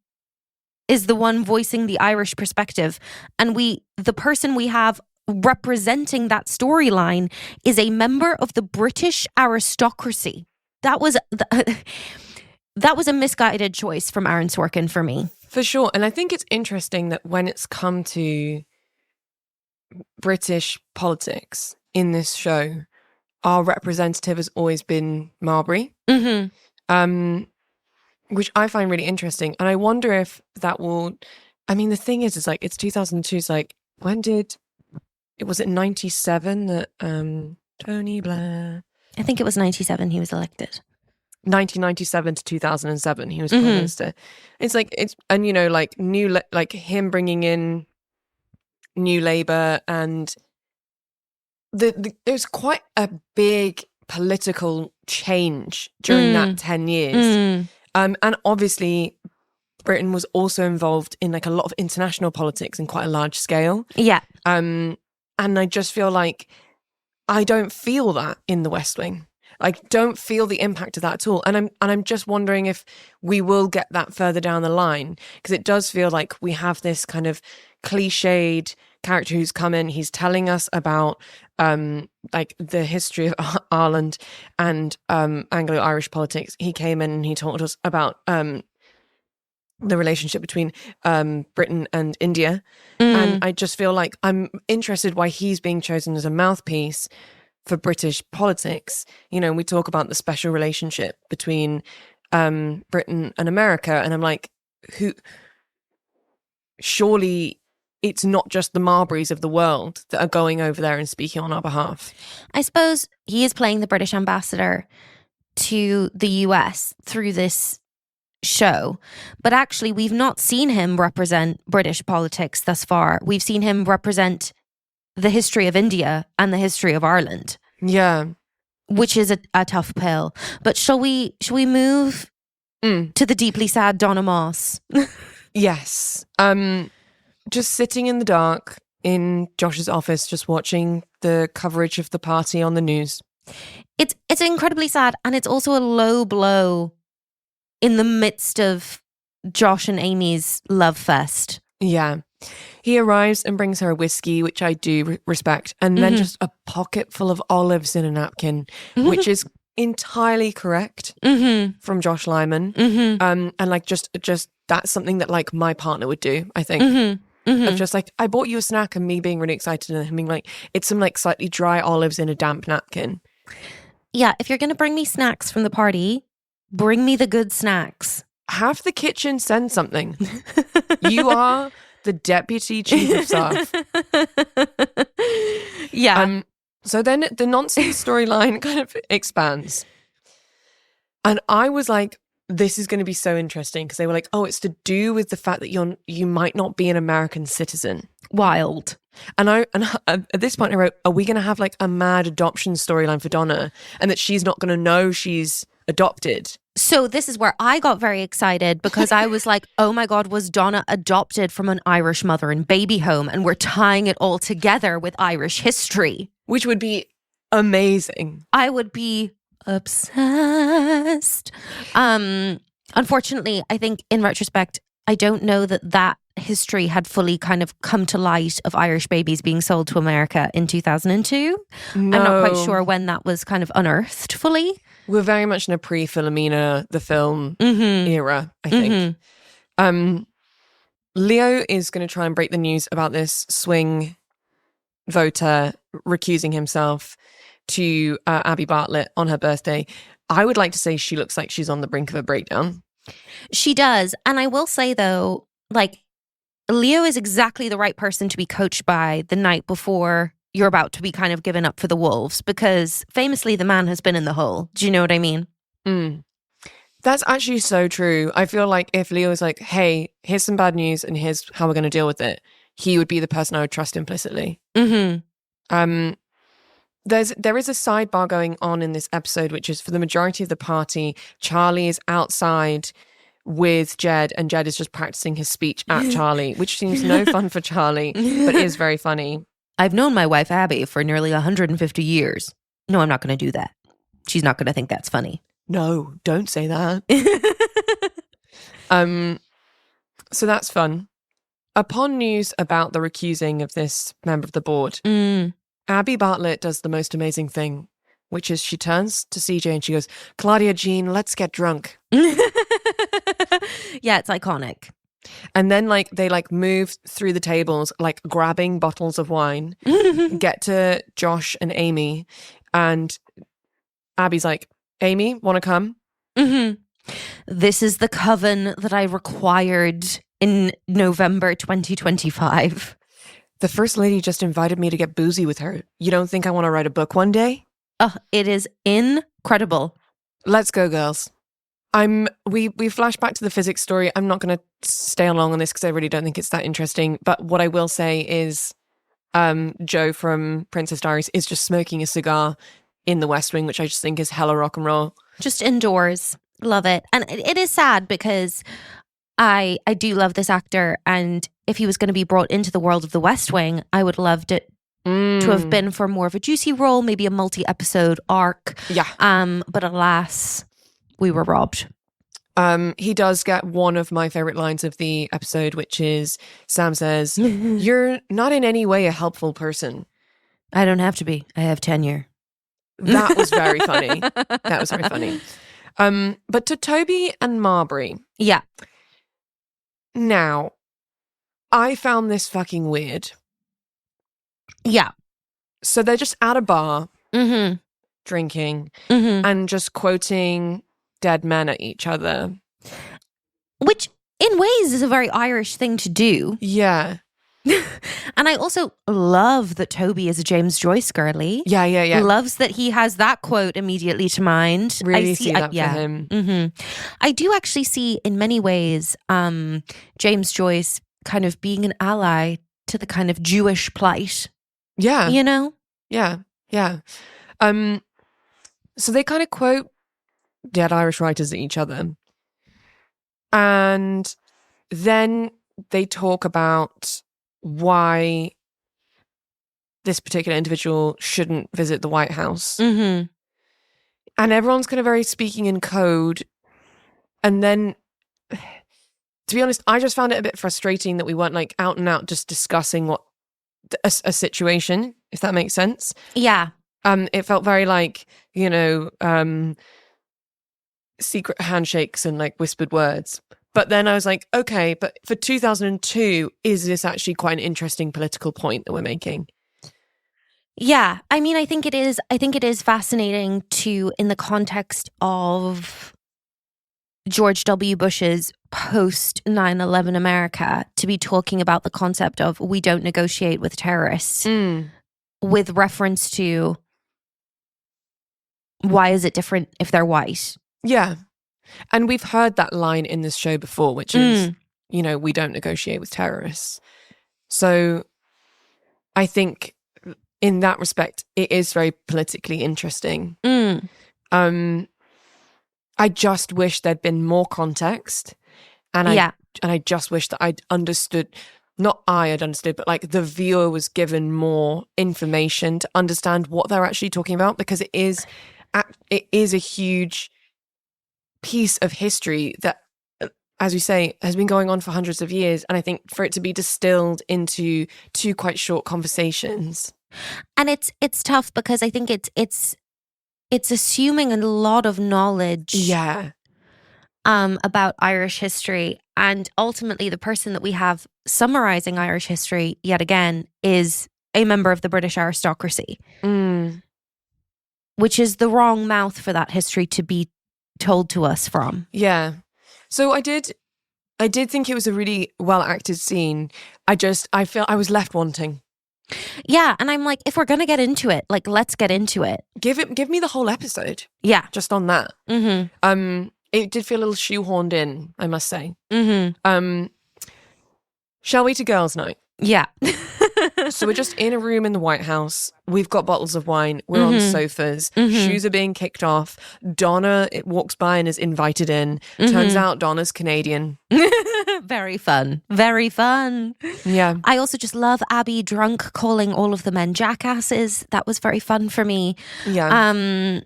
is the one voicing the Irish perspective, and the person we have representing that storyline is a member of the British aristocracy. That was a misguided choice from Aaron Sorkin for me. For sure. And I think it's interesting that when it's come to British politics in this show, our representative has always been Marbury. Which I find really interesting. And I wonder if that will, I mean, the thing is like, it's 2002. It's like, was it 97 that Tony Blair? I think it was 97 he was elected. 1997 to 2007 he was prime minister. It's like, like him bringing in New Labour, and there's quite a big political change during that 10 years. And obviously, Britain was also involved in like a lot of international politics in quite a large scale. Yeah. And I just feel like I don't feel that in the West Wing. I don't feel the impact of that at all. And I'm just wondering if we will get that further down the line, because it does feel like we have this kind of cliched character who's come in. He's telling us about like the history of Ireland and Anglo-Irish politics. He came in and he taught us about the relationship between Britain and India. And I just feel like I'm interested why he's being chosen as a mouthpiece for British politics. You know, we talk about the special relationship between Britain and America, and I'm like, surely it's not just the Marburys of the world that are going over there and speaking on our behalf. I suppose he is playing the British ambassador to the US through this show, but actually we've not seen him represent British politics thus far. We've seen him represent the history of India and the history of Ireland. Yeah. Which is a tough pill. But shall we move to the deeply sad Donna Moss? Yes. Just sitting in the dark in Josh's office, just watching the coverage of the party on the news. It's incredibly sad, and it's also a low blow in the midst of Josh and Amy's love fest. Yeah. He arrives and brings her a whiskey, which I do respect, and then just a pocket full of olives in a napkin, which is entirely correct from Josh Lyman. And like just that's something that like my partner would do, I think. Of just like, I bought you a snack, and me being really excited and him being like, it's some like slightly dry olives in a damp napkin. Yeah, if you're going to bring me snacks from the party, bring me the good snacks. Have the kitchen send something. You are the deputy chief of staff. Yeah. So then the nonsense storyline kind of expands. And I was like, this is going to be so interesting, because they were like, oh, it's to do with the fact that you might not be an American citizen. Wild. And at this point I wrote, are we going to have like a mad adoption storyline for Donna, and that she's not going to know she's adopted? So this is where I got very excited, because I was like, oh my God, was Donna adopted from an Irish mother and baby home, and we're tying it all together with Irish history. Which would be amazing. I would be obsessed. Unfortunately, I think in retrospect, I don't know that history had fully kind of come to light of Irish babies being sold to America in 2002. No. I'm not quite sure when that was kind of unearthed fully. We're very much in a pre-Philomena, the film era, I think. Leo is going to try and break the news about this swing voter recusing himself to Abbey Bartlet on her birthday. I would like to say she looks like she's on the brink of a breakdown. She does. And I will say, though, like, Leo is exactly the right person to be coached by the night before you're about to be kind of given up for the wolves, because famously the man has been in the hole. Do you know what I mean? That's actually so true. I feel like if Leo was like, hey, here's some bad news and here's how we're going to deal with it, he would be the person I would trust implicitly. There is a sidebar going on in this episode, which is for the majority of the party, Charlie is outside with Jed, and Jed is just practicing his speech at Charlie, which seems no fun for Charlie, but is very funny. I've known my wife Abby for nearly 150 years. No, I'm not going to do that. She's not going to think that's funny. No, don't say that. So that's fun. Upon news about the recusing of this member of the board, Abbey Bartlet does the most amazing thing, which is she turns to CJ and she goes, Claudia Jean, let's get drunk. Yeah, it's iconic. And then like they like move through the tables, like grabbing bottles of wine, get to Josh and Amy, and Abby's like, Amy, want to come? This is the coven that I required in November 2025. The First Lady just invited me to get boozy with her. You don't think I want to write a book one day? Oh, it is incredible. Let's go, girls. We flash back to the physics story. I'm not going to stay along on this because I really don't think it's that interesting. But what I will say is Joe from Princess Diaries is just smoking a cigar in the West Wing, which I just think is hella rock and roll. Just indoors. Love it. And it is sad because I do love this actor. And if he was going to be brought into the world of the West Wing, I would loved it to have been for more of a juicy role, maybe a multi-episode arc. Yeah. But alas, we were robbed. He does get one of my favorite lines of the episode, which is Sam says, "You're not in any way a helpful person." I don't have to be. I have tenure. That was very funny. That was very funny. But to Toby and Marbury. Yeah. Now, I found this fucking weird. Yeah. So they're just at a bar, drinking, and just quoting dead men at each other. Which, in ways, is a very Irish thing to do. Yeah. And I also love that Toby is a James Joyce girly. Yeah. Loves that he has that quote immediately to mind. Really see that for him. I do actually see in many ways James Joyce kind of being an ally to the kind of Jewish plight. Yeah. You know? Yeah. So they kind of quote dead Irish writers at each other. And then they talk about why this particular individual shouldn't visit the White House. Mm-hmm. And everyone's kind of very speaking in code. And then, to be honest, I just found it a bit frustrating that we weren't like out and out just discussing what a situation, if that makes sense. Yeah. It felt very like, you know, secret handshakes and like whispered words. But then I was like, okay, but for 2002, is this actually quite an interesting political point that we're making? Yeah. I mean, I think it is fascinating to, in the context of George W. Bush's post 9/11 America, to be talking about the concept of we don't negotiate with terrorists with reference to why is it different if they're white? Yeah. And we've heard that line in this show before, which is, you know, we don't negotiate with terrorists. So I think in that respect, it is very politically interesting. I just wish there'd been more context. And I just wish that I'd understood, not I had understood, but like the viewer was given more information to understand what they're actually talking about, because it is a huge piece of history that, as you say, has been going on for hundreds of years. And I think for it to be distilled into two quite short conversations. And it's tough because I think it's assuming a lot of knowledge about Irish history. And ultimately the person that we have summarizing Irish history yet again is a member of the British aristocracy, which is the wrong mouth for that history to be told to us from. Yeah. So I did think it was a really well acted scene. I feel I was left wanting. Yeah, and I'm like, if we're gonna get into it, like, let's get into it. Give me the whole episode. Yeah, just on that. It did feel a little shoehorned in, I must say. Shall we to girls' night? Yeah. So we're just in a room in the White House. We've got bottles of wine. We're on sofas. Shoes are being kicked off. Donna walks by and is invited in. Turns out Donna's Canadian. Very fun. Very fun. Yeah. I also just love Abbey drunk calling all of the men jackasses. That was very fun for me. Yeah.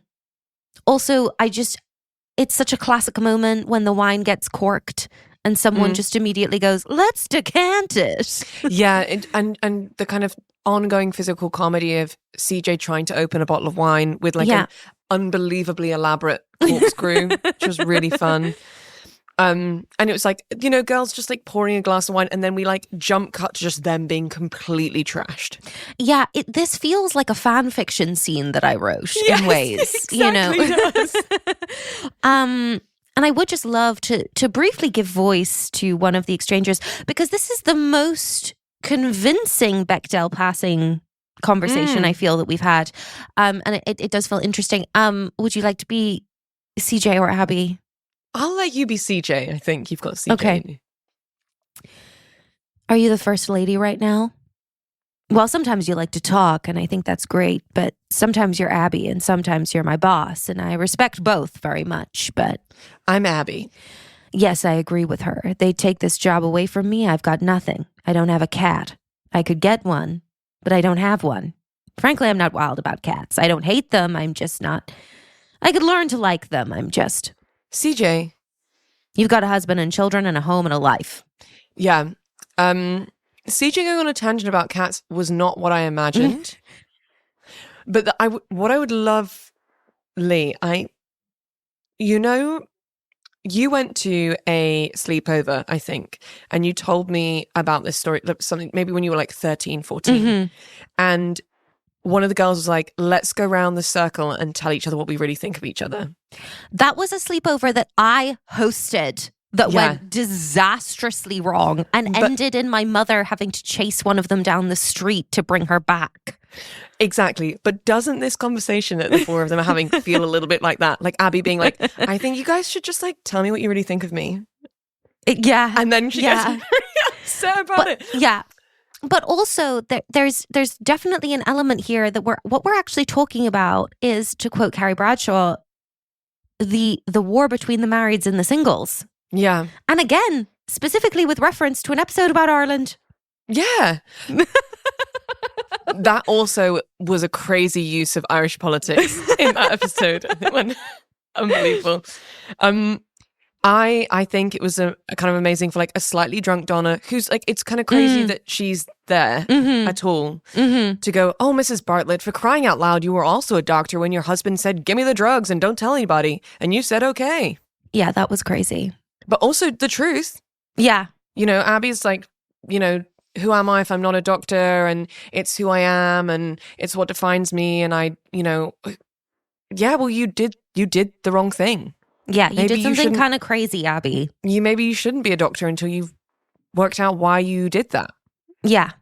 Also, it's such a classic moment when the wine gets corked and someone just immediately goes, let's decant it. Yeah, and the kind of ongoing physical comedy of CJ trying to open a bottle of wine with like an unbelievably elaborate corkscrew, which was really fun. And it was like, you know, girls just like pouring a glass of wine, and then we like jump cut to just them being completely trashed. Yeah, this feels like a fan fiction scene that I wrote in ways, exactly you know. Does. And I would just love to briefly give voice to one of the exchangers, because this is the most convincing Bechdel passing conversation I feel that we've had. And it does feel interesting. Would you like to be CJ or Abbey? I'll let you be CJ. I think you've got CJ. Okay. Are you the first lady right now? Well, sometimes you like to talk, and I think that's great, but sometimes you're Abbey and sometimes you're my boss, and I respect both very much, but... I'm Abbey. Yes, I agree with her. They take this job away from me, I've got nothing. I don't have a cat. I could get one, but I don't have one. Frankly, I'm not wild about cats. I don't hate them, I'm just not... I could learn to like them, I'm just... CJ. You've got a husband and children and a home and a life. Yeah. CJ going on a tangent about cats was not what I imagined. But what I would love, Leigh, you went to a sleepover, I think, and you told me about this story, something maybe when you were like 13, 14. And one of the girls was like, let's go around the circle and tell each other what we really think of each other. That was a sleepover that I hosted. that went disastrously wrong and ended in my mother having to chase one of them down the street to bring her back. Exactly. But doesn't this conversation that the four of them are having feel a little bit like that? Like Abby being like, I think you guys should just like tell me what you really think of me. Yeah. And then she gets really upset about it. Yeah. But also there's definitely an element here that what we're actually talking about is, to quote Carrie Bradshaw, the war between the marrieds and the singles. Yeah. And again, specifically with reference to an episode about Ireland. Yeah. That also was a crazy use of Irish politics in that episode. It went unbelievable. I think it was a kind of amazing for like a slightly drunk Donna, who's like, it's kind of crazy that she's there at all to go, oh, Mrs. Bartlett, for crying out loud, you were also a doctor when your husband said, give me the drugs and don't tell anybody. And you said, okay. Yeah, that was crazy. But also the truth. Yeah. You know, Abby's like, you know, who am I if I'm not a doctor? And it's who I am and it's what defines me. And I, you know, yeah, well, you did the wrong thing. Yeah, you did something kind of crazy, Abby. Maybe you shouldn't be a doctor until you've worked out why you did that. Yeah.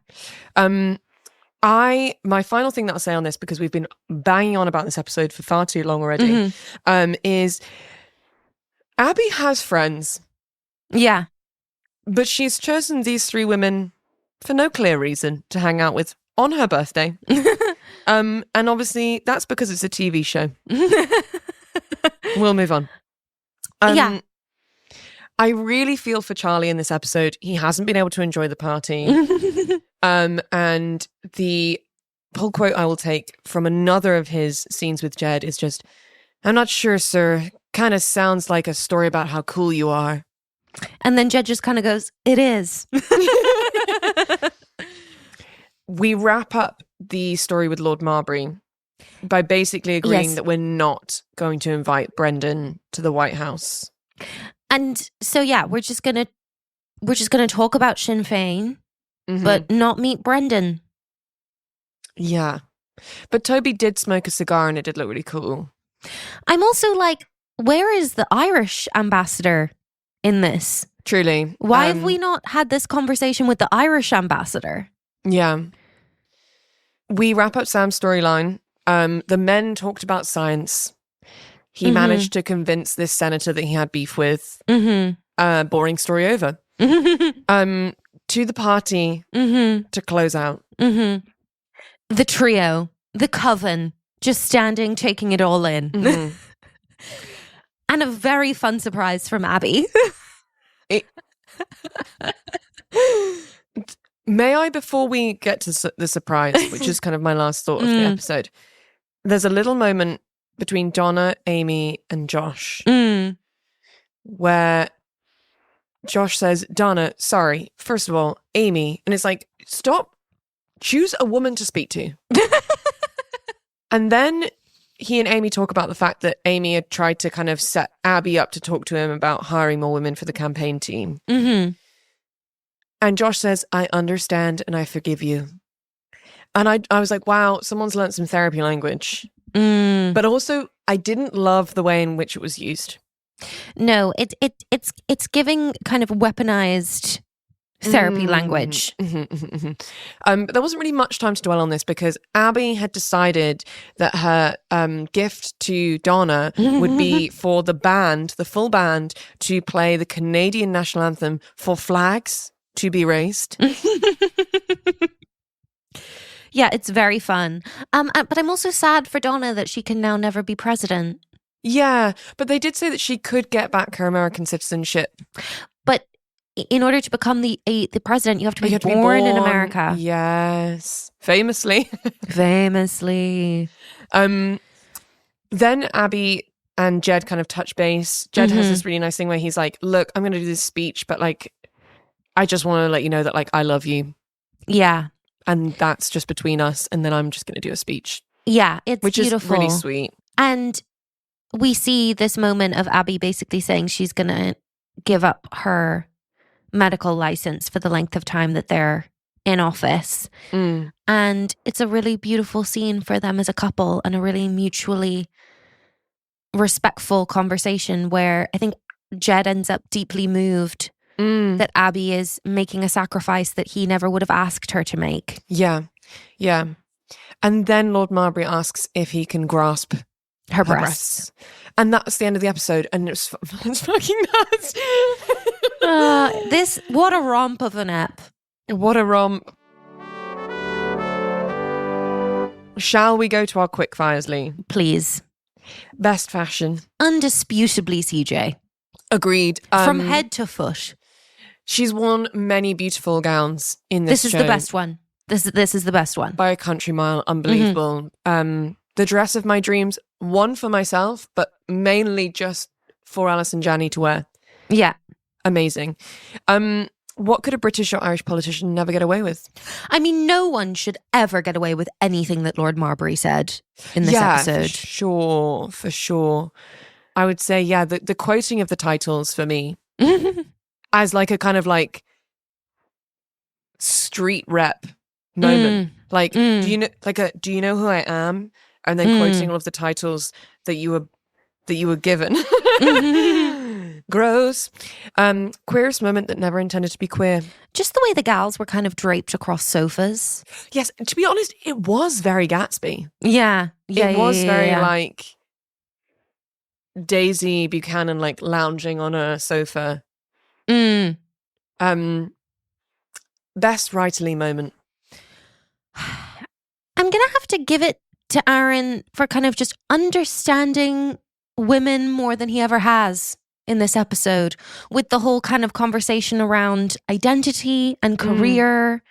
My final thing that I'll say on this, because we've been banging on about this episode for far too long already, is Abby has friends. Yeah. But she's chosen these three women for no clear reason to hang out with on her birthday. And obviously that's because it's a TV show. We'll move on. Yeah. I really feel for Charlie in this episode. He hasn't been able to enjoy the party. And the pull quote I will take from another of his scenes with Jed is just, I'm not sure, sir. Kind of sounds like a story about how cool you are. And then Jed just kind of goes, it is. We wrap up the story with Lord Marbury by basically agreeing that we're not going to invite Brendan to the White House. And so yeah, we're just gonna talk about Sinn Féin, but not meet Brendan. Yeah. But Toby did smoke a cigar and it did look really cool. I'm also like, where is the Irish ambassador in this? Truly. Why have we not had this conversation with the Irish ambassador? Yeah. We wrap up Sam's storyline. The men talked about science. He managed to convince this senator that he had beef with. Boring story over. To the party to close out. The trio, the coven, just standing, taking it all in. And a very fun surprise from Abby. May I, before we get to the surprise, which is kind of my last thought of the episode, there's a little moment between Donna, Amy, and Josh where Josh says, Donna, sorry, first of all, Amy. And it's like, stop, choose a woman to speak to. And then he and Amy talk about the fact that Amy had tried to kind of set Abby up to talk to him about hiring more women for the campaign team. And Josh says, I understand and I forgive you. And I was like, wow, someone's learned some therapy language. But also, I didn't love the way in which it was used. No, it's giving kind of weaponized therapy language. But there wasn't really much time to dwell on this because Abby had decided that her gift to Donna would be for the band, the full band, to play the Canadian National Anthem for flags to be raised. Yeah, it's very fun. But I'm also sad for Donna that she can now never be president. Yeah, but they did say that she could get back her American citizenship. But in order to become the president, you have to be born in America. Yes, famously. Famously. Then Abby and Jed kind of touch base. Jed has this really nice thing where he's like, look, I'm going to do this speech, but like, I just want to let you know that like, I love you. Yeah. And that's just between us. And then I'm just going to do a speech. Yeah, it's which beautiful. Is really sweet. And we see this moment of Abby basically saying she's going to give up her medical license for the length of time that they're in office. And it's a really beautiful scene for them as a couple and a really mutually respectful conversation where I think Jed ends up deeply moved that Abbey is making a sacrifice that he never would have asked her to make. Yeah. Yeah. And then Lord Marbury asks if he can grasp Her breasts. And that's the end of the episode. And it's fucking nuts. What a romp of an ep. What a romp. Shall we go to our quick fires, Leigh? Please. Best fashion. Undisputably CJ. Agreed. From head to foot. She's worn many beautiful gowns in this show. This is the best one. This is the best one. By a country mile. Unbelievable. The dress of my dreams, one for myself, but mainly just for Alice and Janney to wear. Yeah. Amazing. What could a British or Irish politician never get away with? I mean, no one should ever get away with anything that Lord Marbury said in this episode. For sure. I would say, the quoting of the titles for me as like a kind of like street rep moment. Like, do you know who I am? And then quoting all of the titles that you were given. Gross. Queerest moment that never intended to be queer. Just the way the gals were kind of draped across sofas. Yes, to be honest, it was very Gatsby. Yeah. It was very like Daisy Buchanan, like lounging on a sofa. Best writerly moment. I'm gonna have to give it to Aaron for kind of just understanding women more than he ever has in this episode, with the whole kind of conversation around identity and career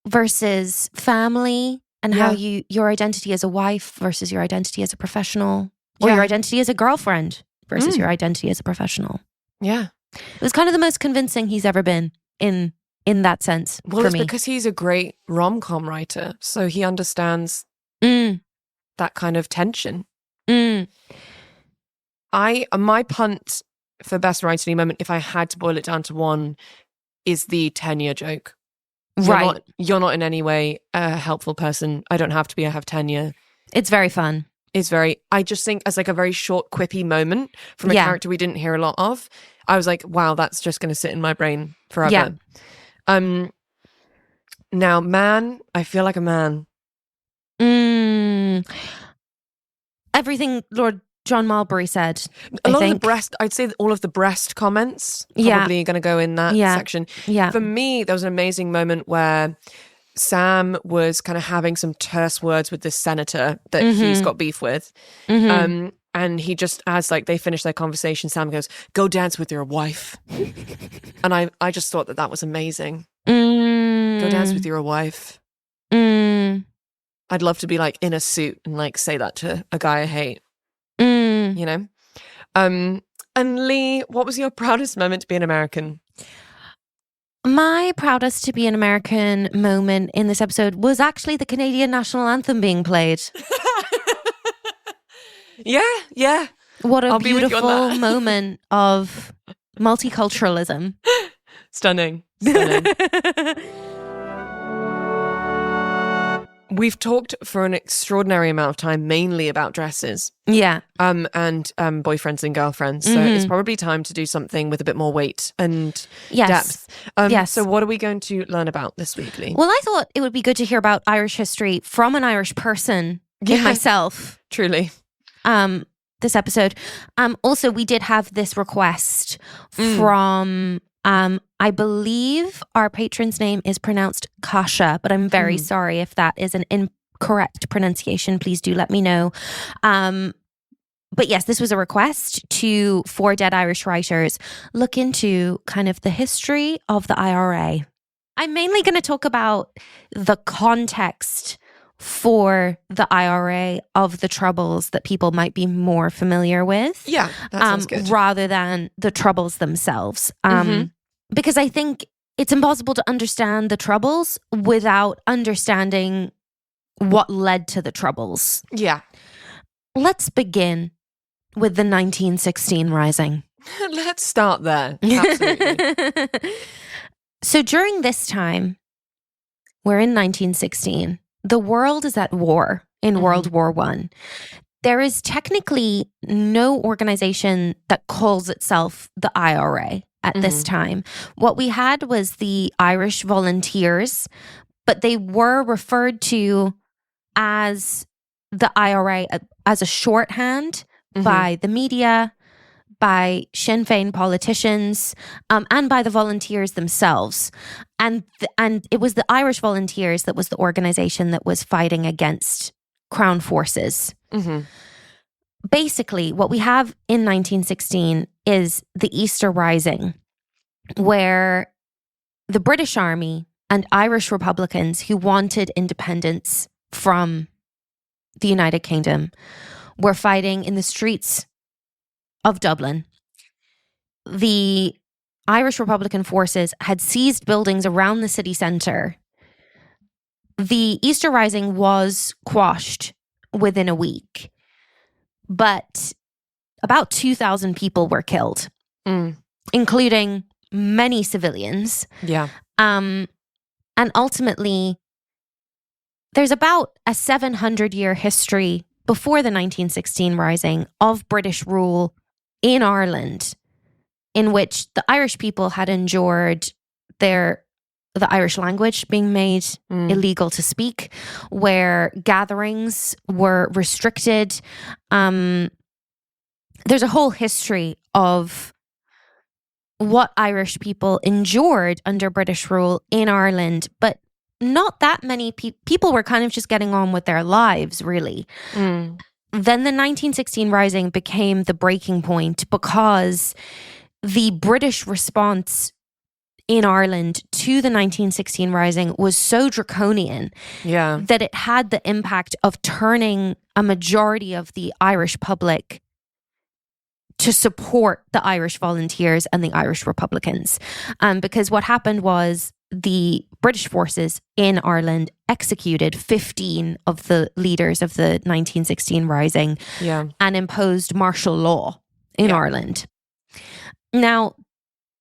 versus family, and how your identity as a wife versus your identity as a professional, or your identity as a girlfriend versus your identity as a professional. Yeah. It was kind of the most convincing he's ever been in that sense. Well, for it's me. because he's a great rom-com writer, so he understands that kind of tension. My punt for best writing moment, if I had to boil it down to one, is the tenure joke. You're not in any way a helpful person. I don't have to be. I have tenure. It's very fun. I just think as like a very short quippy moment from a character we didn't hear a lot of, I was like, wow, that's just going to sit in my brain forever. Yeah. Now, man, I feel like a man. Everything Lord John Marbury said. I'd say all of the breast comments probably going to go in that section. Yeah. For me, there was an amazing moment where Sam was kind of having some terse words with this senator that he's got beef with. And he just, as like they finish their conversation, Sam goes, "Go dance with your wife." And I just thought that was amazing. Go dance with your wife. I'd love to be like in a suit and like say that to a guy I hate. You know? And Leigh, what was your proudest moment to be an American? My proudest to be an American moment in this episode was actually the Canadian National Anthem being played. Yeah. What a beautiful moment of multiculturalism. Stunning. We've talked for an extraordinary amount of time, mainly about dresses. Yeah. And boyfriends and girlfriends. So it's probably time to do something with a bit more weight and depth. Yes. So what are we going to learn about this week, Leigh? Well, I thought it would be good to hear about Irish history from an Irish person, myself. Truly. This episode. Also, we did have this request from... I believe our patron's name is pronounced Kasha, but I'm very sorry if that is an incorrect pronunciation. Please do let me know. But yes, this was a request for Dead Irish Writers look into kind of the history of the IRA. I'm mainly going to talk about the context for the IRA of the Troubles that people might be more familiar with. Yeah, that sounds good. Rather than the Troubles themselves. Because I think it's impossible to understand the Troubles without understanding what led to the Troubles. Yeah. Let's begin with the 1916 Rising. Let's start there. Absolutely. So during this time, we're in 1916. The world is at war in World War I. there is technically no organization that calls itself the IRA at this time. What we had was the Irish Volunteers, but they were referred to as the IRA as a shorthand by the media, by Sinn Féin politicians, and by the volunteers themselves. And it was the Irish Volunteers that was the organization that was fighting against Crown forces. Basically, what we have in 1916 is the Easter Rising, where the British Army and Irish Republicans who wanted independence from the United Kingdom were fighting in the streets of Dublin. The Irish Republican forces had seized buildings around the city centre. The Easter Rising was quashed within a week, but about 2,000 people were killed, including many civilians. Yeah. And ultimately, there's about a 700-year history before the 1916 Rising of British rule in Ireland, in which the Irish people had endured the Irish language being made illegal to speak, where gatherings were restricted. There's a whole history of what Irish people endured under British rule in Ireland, but not that many people were kind of just getting on with their lives, really. Then the 1916 Rising became the breaking point because the British response in Ireland to the 1916 Rising was so draconian that it had the impact of turning a majority of the Irish public to support the Irish Volunteers and the Irish Republicans. Because what happened was the British forces in Ireland executed 15 of the leaders of the 1916 Rising and imposed martial law in Ireland. Now,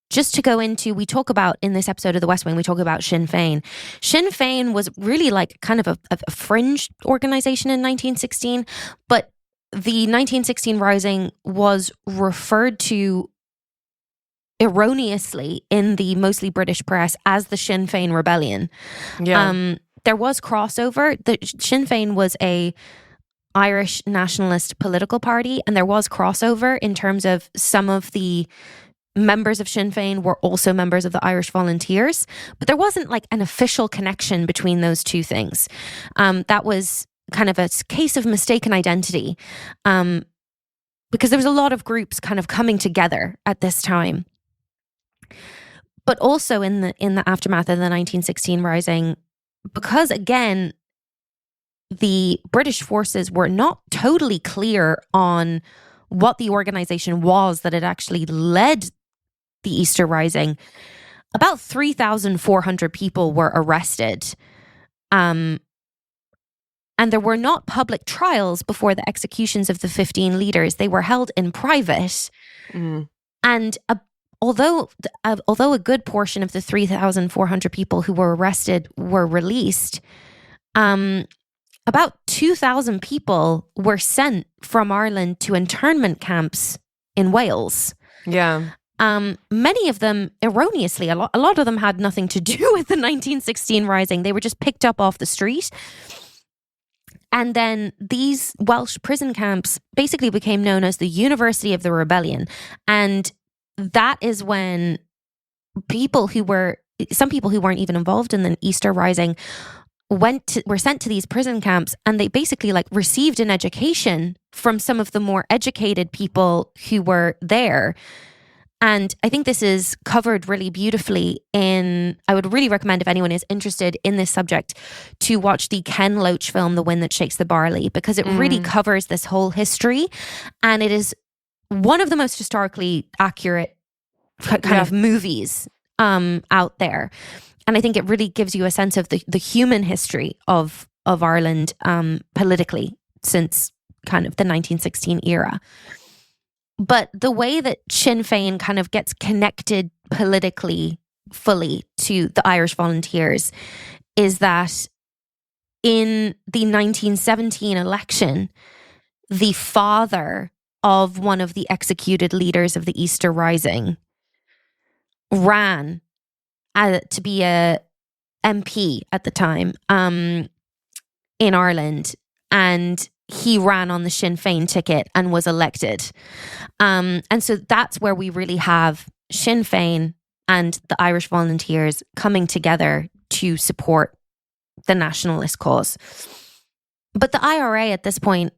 just to go into, we talk about in this episode of The West Wing, we talk about Sinn Féin. Sinn Féin was really like kind of a fringe organization in 1916, but the 1916 Rising was referred to erroneously in the mostly British press as the Sinn Féin Rebellion. There was crossover. The Sinn Féin was a Irish nationalist political party, and there was crossover in terms of some of the members of Sinn Féin were also members of the Irish Volunteers, but there wasn't like an official connection between those two things. That was kind of a case of mistaken identity, because there was a lot of groups kind of coming together at this time. But also in the aftermath of the 1916 Rising, because again, the British forces were not totally clear on what the organization was that had actually led the Easter Rising, about 3,400 people were arrested. And there were not public trials before the executions of the 15 leaders. They were held in private. And although a good portion of the 3,400 people who were arrested were released, about 2,000 people were sent from Ireland to internment camps in Wales. Many of them erroneously. A lot of them had nothing to do with the 1916 Rising. They were just picked up off the street. And then these Welsh prison camps basically became known as the University of the Rebellion. And that is when some people who weren't even involved in the Easter Rising were sent to these prison camps, and they basically like received an education from some of the more educated people who were there. And I think this is covered really beautifully I would really recommend, if anyone is interested in this subject, to watch the Ken Loach film, The Wind That Shakes the Barley, because it really covers this whole history. And it is one of the most historically accurate kind of movies out there. And I think it really gives you a sense of the human history of Ireland politically since kind of the 1916 era. But the way that Sinn Féin kind of gets connected politically fully to the Irish Volunteers is that in the 1917 election, the father of one of the executed leaders of the Easter Rising, ran to be a MP at the time in Ireland, and he ran on the Sinn Féin ticket and was elected. And so that's where we really have Sinn Féin and the Irish Volunteers coming together to support the nationalist cause. But the IRA at this point,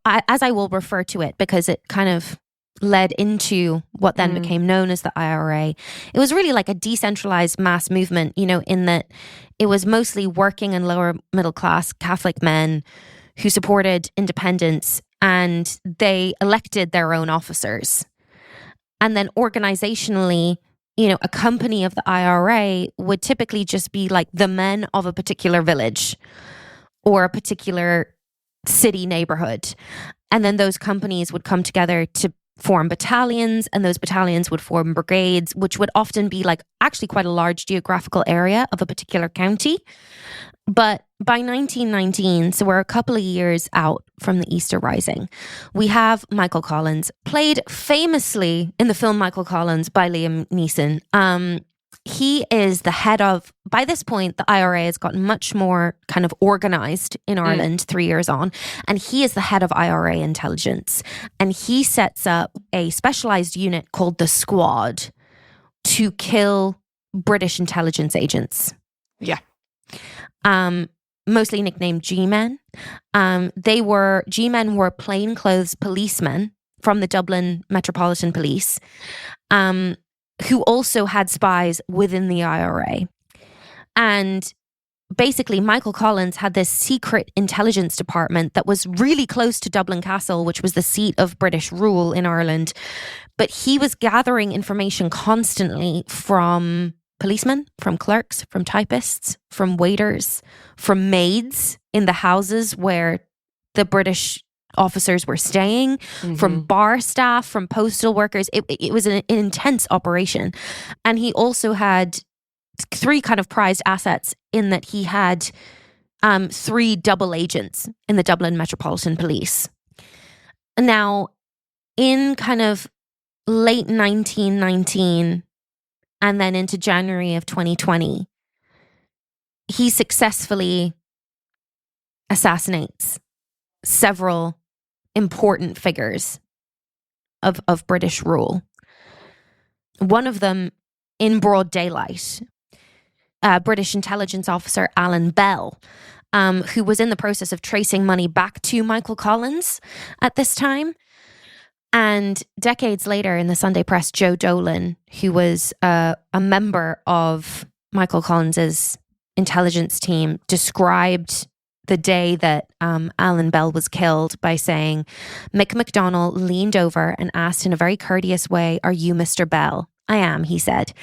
as I will refer to it, because it kind of led into what then became known as the IRA, it was really like a decentralized mass movement, in that it was mostly working and lower middle class Catholic men who supported independence, and they elected their own officers. And then organizationally, a company of the IRA would typically just be like the men of a particular village or a particular city neighborhood. And then those companies would come together to form battalions, and those battalions would form brigades, which would often be like actually quite a large geographical area of a particular county. But by 1919, so we're a couple of years out from the Easter Rising, we have Michael Collins, played famously in the film Michael Collins by Liam Neeson. He is the head of, by this point, the IRA has gotten much more kind of organized in Ireland 3 years on, and he is the head of IRA intelligence. And he sets up a specialized unit called the Squad to kill British intelligence agents. Yeah. Mostly nicknamed G-men. G-men were plainclothes policemen from the Dublin Metropolitan Police, who also had spies within the IRA. And basically, Michael Collins had this secret intelligence department that was really close to Dublin Castle, which was the seat of British rule in Ireland. But he was gathering information constantly from policemen, from clerks, from typists, from waiters, from maids in the houses where the British officers were staying, from bar staff, from postal workers. It was an intense operation. And he also had 3 kind of prized assets in that he had 3 double agents in the Dublin Metropolitan Police. Now, in kind of late 1919 and then into January of 2020, he successfully assassinates several important figures of British rule. One of them in broad daylight, British intelligence officer Alan Bell, who was in the process of tracing money back to Michael Collins at this time. And decades later in the Sunday Press, Joe Dolan, who was a member of Michael Collins's intelligence team, described the day that Alan Bell was killed by saying, Mick McDonald leaned over and asked in a very courteous way, "Are you Mr. Bell?" "I am," he said.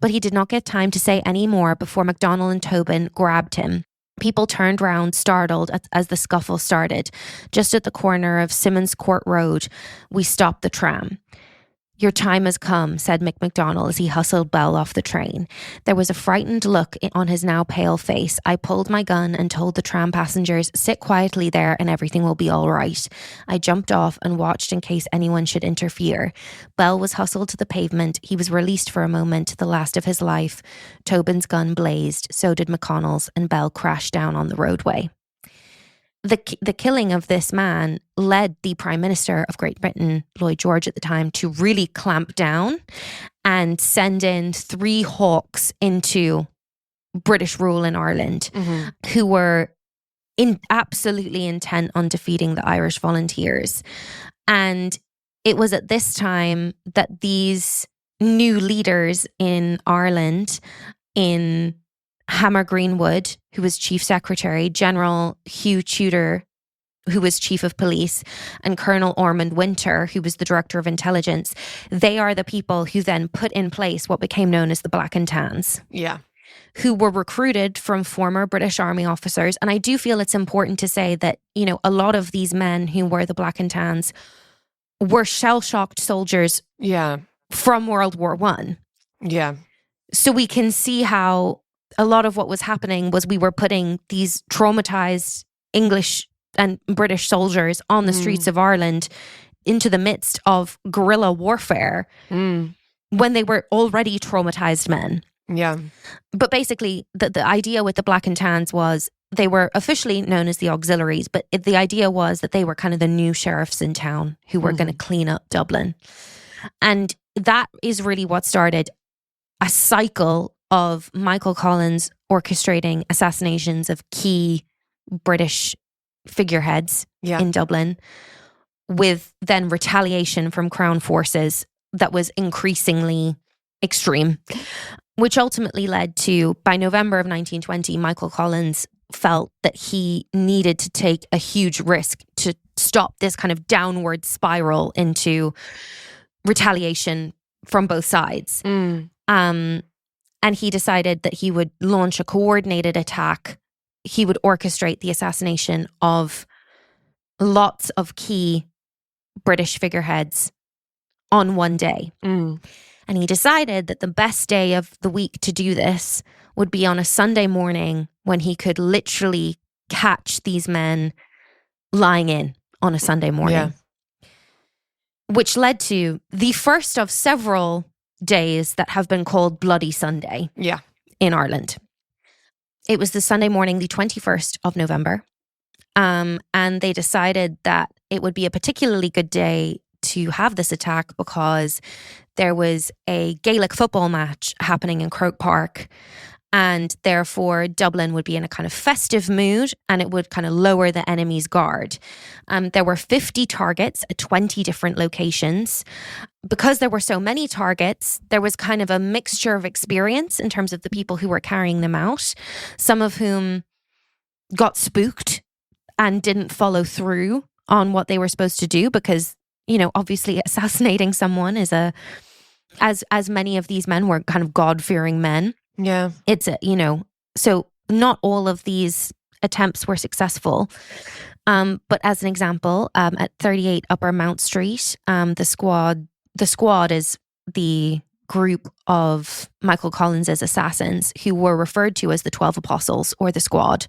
But he did not get time to say any more before McDonald and Tobin grabbed him. People turned round, startled, as the scuffle started. Just at the corner of Simmons Court Road, we stopped the tram. "Your time has come," said Mick McDonald as he hustled Bell off the train. There was a frightened look on his now pale face. I pulled my gun and told the tram passengers, "Sit quietly there and everything will be all right." I jumped off and watched in case anyone should interfere. Bell was hustled to the pavement. He was released for a moment, the last of his life. Tobin's gun blazed, so did McConnell's, and Bell crashed down on the roadway. The killing of this man led the Prime Minister of Great Britain, Lloyd George at the time, to really clamp down and send in 3 hawks into British rule in Ireland, who were absolutely intent on defeating the Irish Volunteers. And it was at this time that these new leaders in Ireland, in Hammer Greenwood, who was Chief Secretary, General Hugh Tudor, who was Chief of Police, and Colonel Ormond Winter, who was the Director of Intelligence, they are the people who then put in place what became known as the Black and Tans. Yeah. Who were recruited from former British Army officers. And I do feel it's important to say that, a lot of these men who were the Black and Tans were shell-shocked soldiers from World War I. Yeah. So we can see how a lot of what was happening was we were putting these traumatized English and British soldiers on the streets of Ireland into the midst of guerrilla warfare when they were already traumatized men. Yeah. But basically, the idea with the Black and Tans was they were officially known as the auxiliaries, but the idea was that they were kind of the new sheriffs in town who were going to clean up Dublin. And that is really what started a cycle of Michael Collins orchestrating assassinations of key British figureheads in Dublin, with then retaliation from Crown forces that was increasingly extreme, which ultimately led to, by November of 1920, Michael Collins felt that he needed to take a huge risk to stop this kind of downward spiral into retaliation from both sides. And he decided that he would launch a coordinated attack. He would orchestrate the assassination of lots of key British figureheads on one day. And he decided that the best day of the week to do this would be on a Sunday morning when he could literally catch these men lying in on a Sunday morning. Which led to the first of several days that have been called Bloody Sunday in Ireland. It was the Sunday morning, the 21st of November. And they decided that it would be a particularly good day to have this attack because there was a Gaelic football match happening in Croke Park, and therefore Dublin would be in a kind of festive mood and it would kind of lower the enemy's guard. There were 50 targets at 20 different locations. Because there were so many targets, there was kind of a mixture of experience in terms of the people who were carrying them out, some of whom got spooked and didn't follow through on what they were supposed to do because, you know, obviously assassinating someone is as many of these men were kind of God-fearing men. Yeah. It's so not all of these attempts were successful. But as an example, at 38 Upper Mount Street, the squad is the group of Michael Collins's assassins who were referred to as the 12 Apostles or the squad.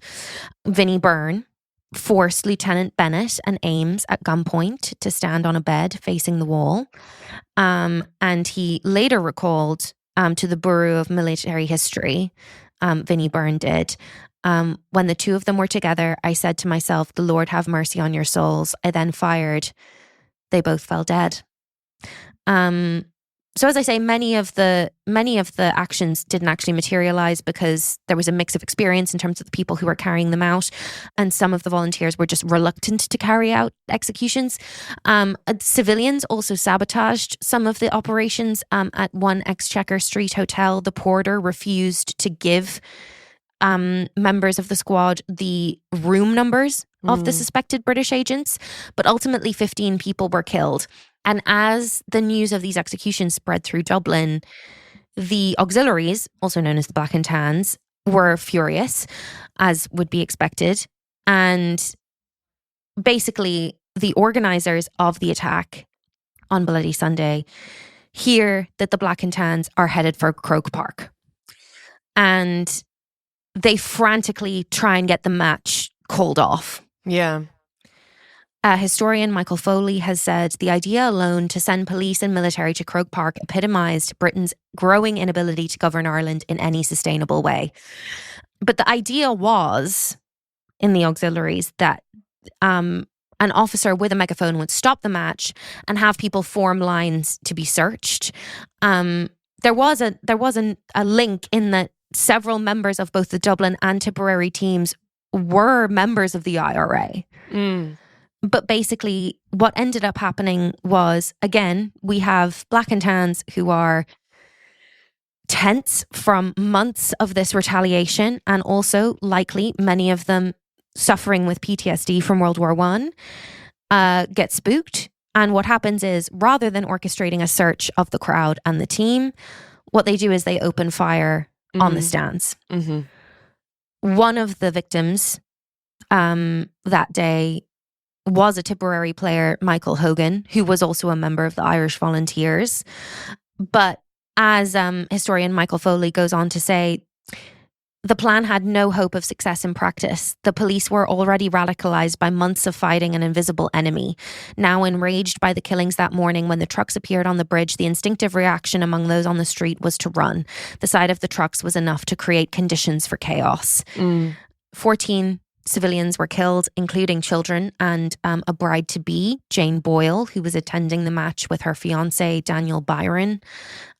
Vinnie Byrne forced Lieutenant Bennett and Ames at gunpoint to stand on a bed facing the wall. And he later recalled to the Bureau of Military History, Vinnie Byrne did, when the two of them were together, I said to myself, the Lord have mercy on your souls. I then fired. They both fell dead. So as I say, many of the actions didn't actually materialize because there was a mix of experience in terms of the people who were carrying them out, and some of the volunteers were just reluctant to carry out executions. Civilians also sabotaged some of the operations. At one Exchequer Street hotel, the porter refused to give members of the squad the room numbers of the suspected British agents, but ultimately 15 people were killed. And as the news of these executions spread through Dublin, the auxiliaries, also known as the Black and Tans, were furious, as would be expected. And basically, the organisers of the attack on Bloody Sunday hear that the Black and Tans are headed for Croke Park. And they frantically try and get the match called off. Yeah. Historian Michael Foley has said the idea alone to send police and military to Croke Park epitomised Britain's growing inability to govern Ireland in any sustainable way. But the idea was, in the auxiliaries, that an officer with a megaphone would stop the match and have people form lines to be searched. There was a link in that several members of both the Dublin and Tipperary teams were members of the IRA. But basically, what ended up happening was, again, we have Black and Tans who are tense from months of this retaliation, and also likely many of them suffering with PTSD from World War I, get spooked. And what happens is, rather than orchestrating a search of the crowd and the team, what they do is they open fire on the stands. One of the victims that day was a Tipperary player, Michael Hogan, who was also a member of the Irish Volunteers. But as historian Michael Foley goes on to say, The plan had no hope of success in practice. The police were already radicalized by months of fighting an invisible enemy. Now enraged by the killings that morning, when the trucks appeared on the bridge, the instinctive reaction among those on the street was to run. The sight of the trucks was enough to create conditions for chaos. 14 civilians were killed, including children and a bride-to-be, Jane Boyle, who was attending the match with her fiancé, Daniel Byron.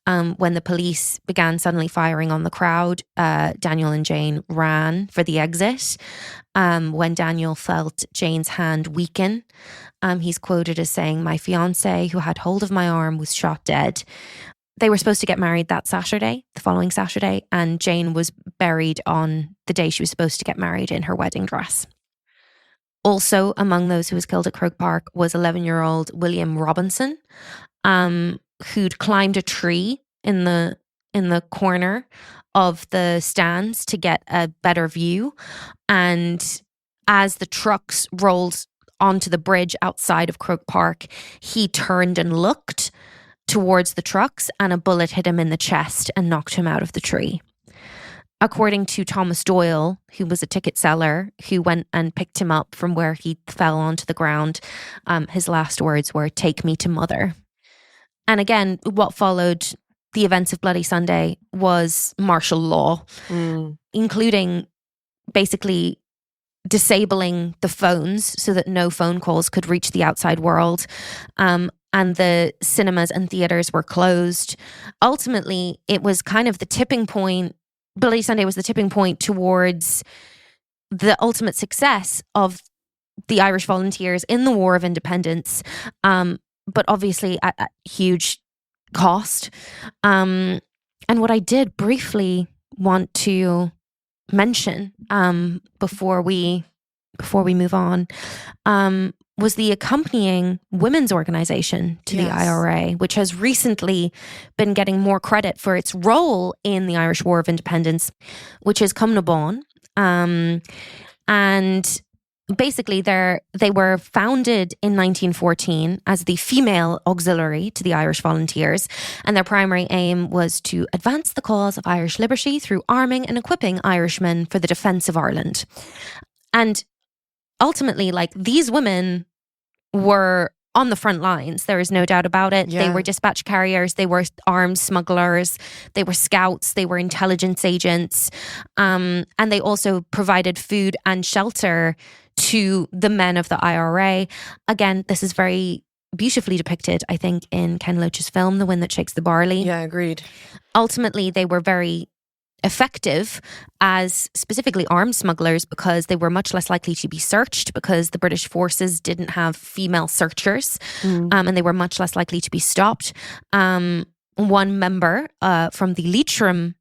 When the police began suddenly firing on the crowd, Daniel and Jane ran for the exit. When Daniel felt Jane's hand weaken, he's quoted as saying, "My fiancé, who had hold of my arm, was shot dead." They were supposed to get married that Saturday, the following Saturday, and Jane was buried on the day she was supposed to get married in her wedding dress. Also among those who was killed at Cregg Park was 11-year-old William Robinson, who'd climbed a tree in the corner of the stands to get a better view. And as the trucks rolled onto the bridge outside of Cregg Park, he turned and looked towards the trucks, and a bullet hit him in the chest and knocked him out of the tree. According to Thomas Doyle, who was a ticket seller who went and picked him up from where he fell onto the ground, his last words were, "Take me to mother." And again, what followed the events of Bloody Sunday was martial law, including basically disabling the phones so that no phone calls could reach the outside world. And the cinemas and theaters were closed. Ultimately, it was kind of the tipping point. Bloody Sunday was the tipping point towards the ultimate success of the Irish volunteers in the War of Independence, but obviously at huge cost. And what I did briefly want to mention before we move on was the accompanying women's organization to the IRA, which has recently been getting more credit for its role in the Irish War of Independence, which is Cumnabon. And basically they were founded in 1914 as the female auxiliary to the Irish Volunteers, and their primary aim was to advance the cause of Irish liberty through arming and equipping Irishmen for the defence of Ireland. And ultimately, like, these women were on the front lines. There is no doubt about it. Yeah. They were dispatch carriers. They were arms smugglers. They were scouts. They were intelligence agents. And they also provided food and shelter to the men of the IRA. Again, this is very beautifully depicted, I think, in Ken Loach's film, The Wind That Shakes the Barley. Yeah, agreed. Ultimately, they were very effective as specifically arms smugglers because they were much less likely to be searched because the British forces didn't have female searchers, and they were much less likely to be stopped. One member from the Leitrim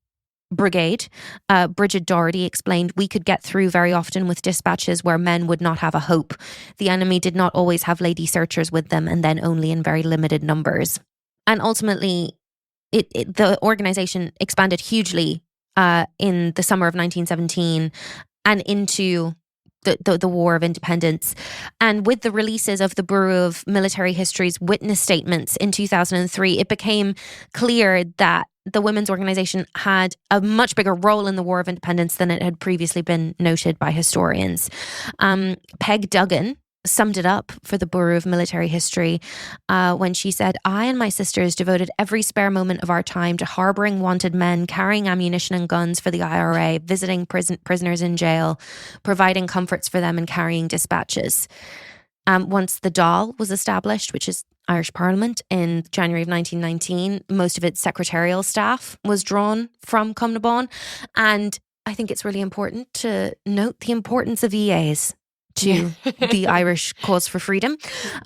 Brigade, Bridget Doherty, explained, "We could get through very often with dispatches where men would not have a hope. The enemy did not always have lady searchers with them, and then only in very limited numbers." And ultimately, the organisation expanded hugely in the summer of 1917 and into the War of Independence. And with the releases of the Bureau of Military History's witness statements in 2003, it became clear that the women's organization had a much bigger role in the War of Independence than it had previously been noted by historians. Peg Duggan summed it up for the Bureau of Military History when she said, "I and my sisters devoted every spare moment of our time to harbouring wanted men, carrying ammunition and guns for the IRA, visiting prisoners in jail, providing comforts for them, and carrying dispatches." Once the Dáil was established, which is Irish Parliament, in January of 1919, most of its secretarial staff was drawn from Cumnabon. And I think it's really important to note the importance of EAs to the Irish cause for freedom.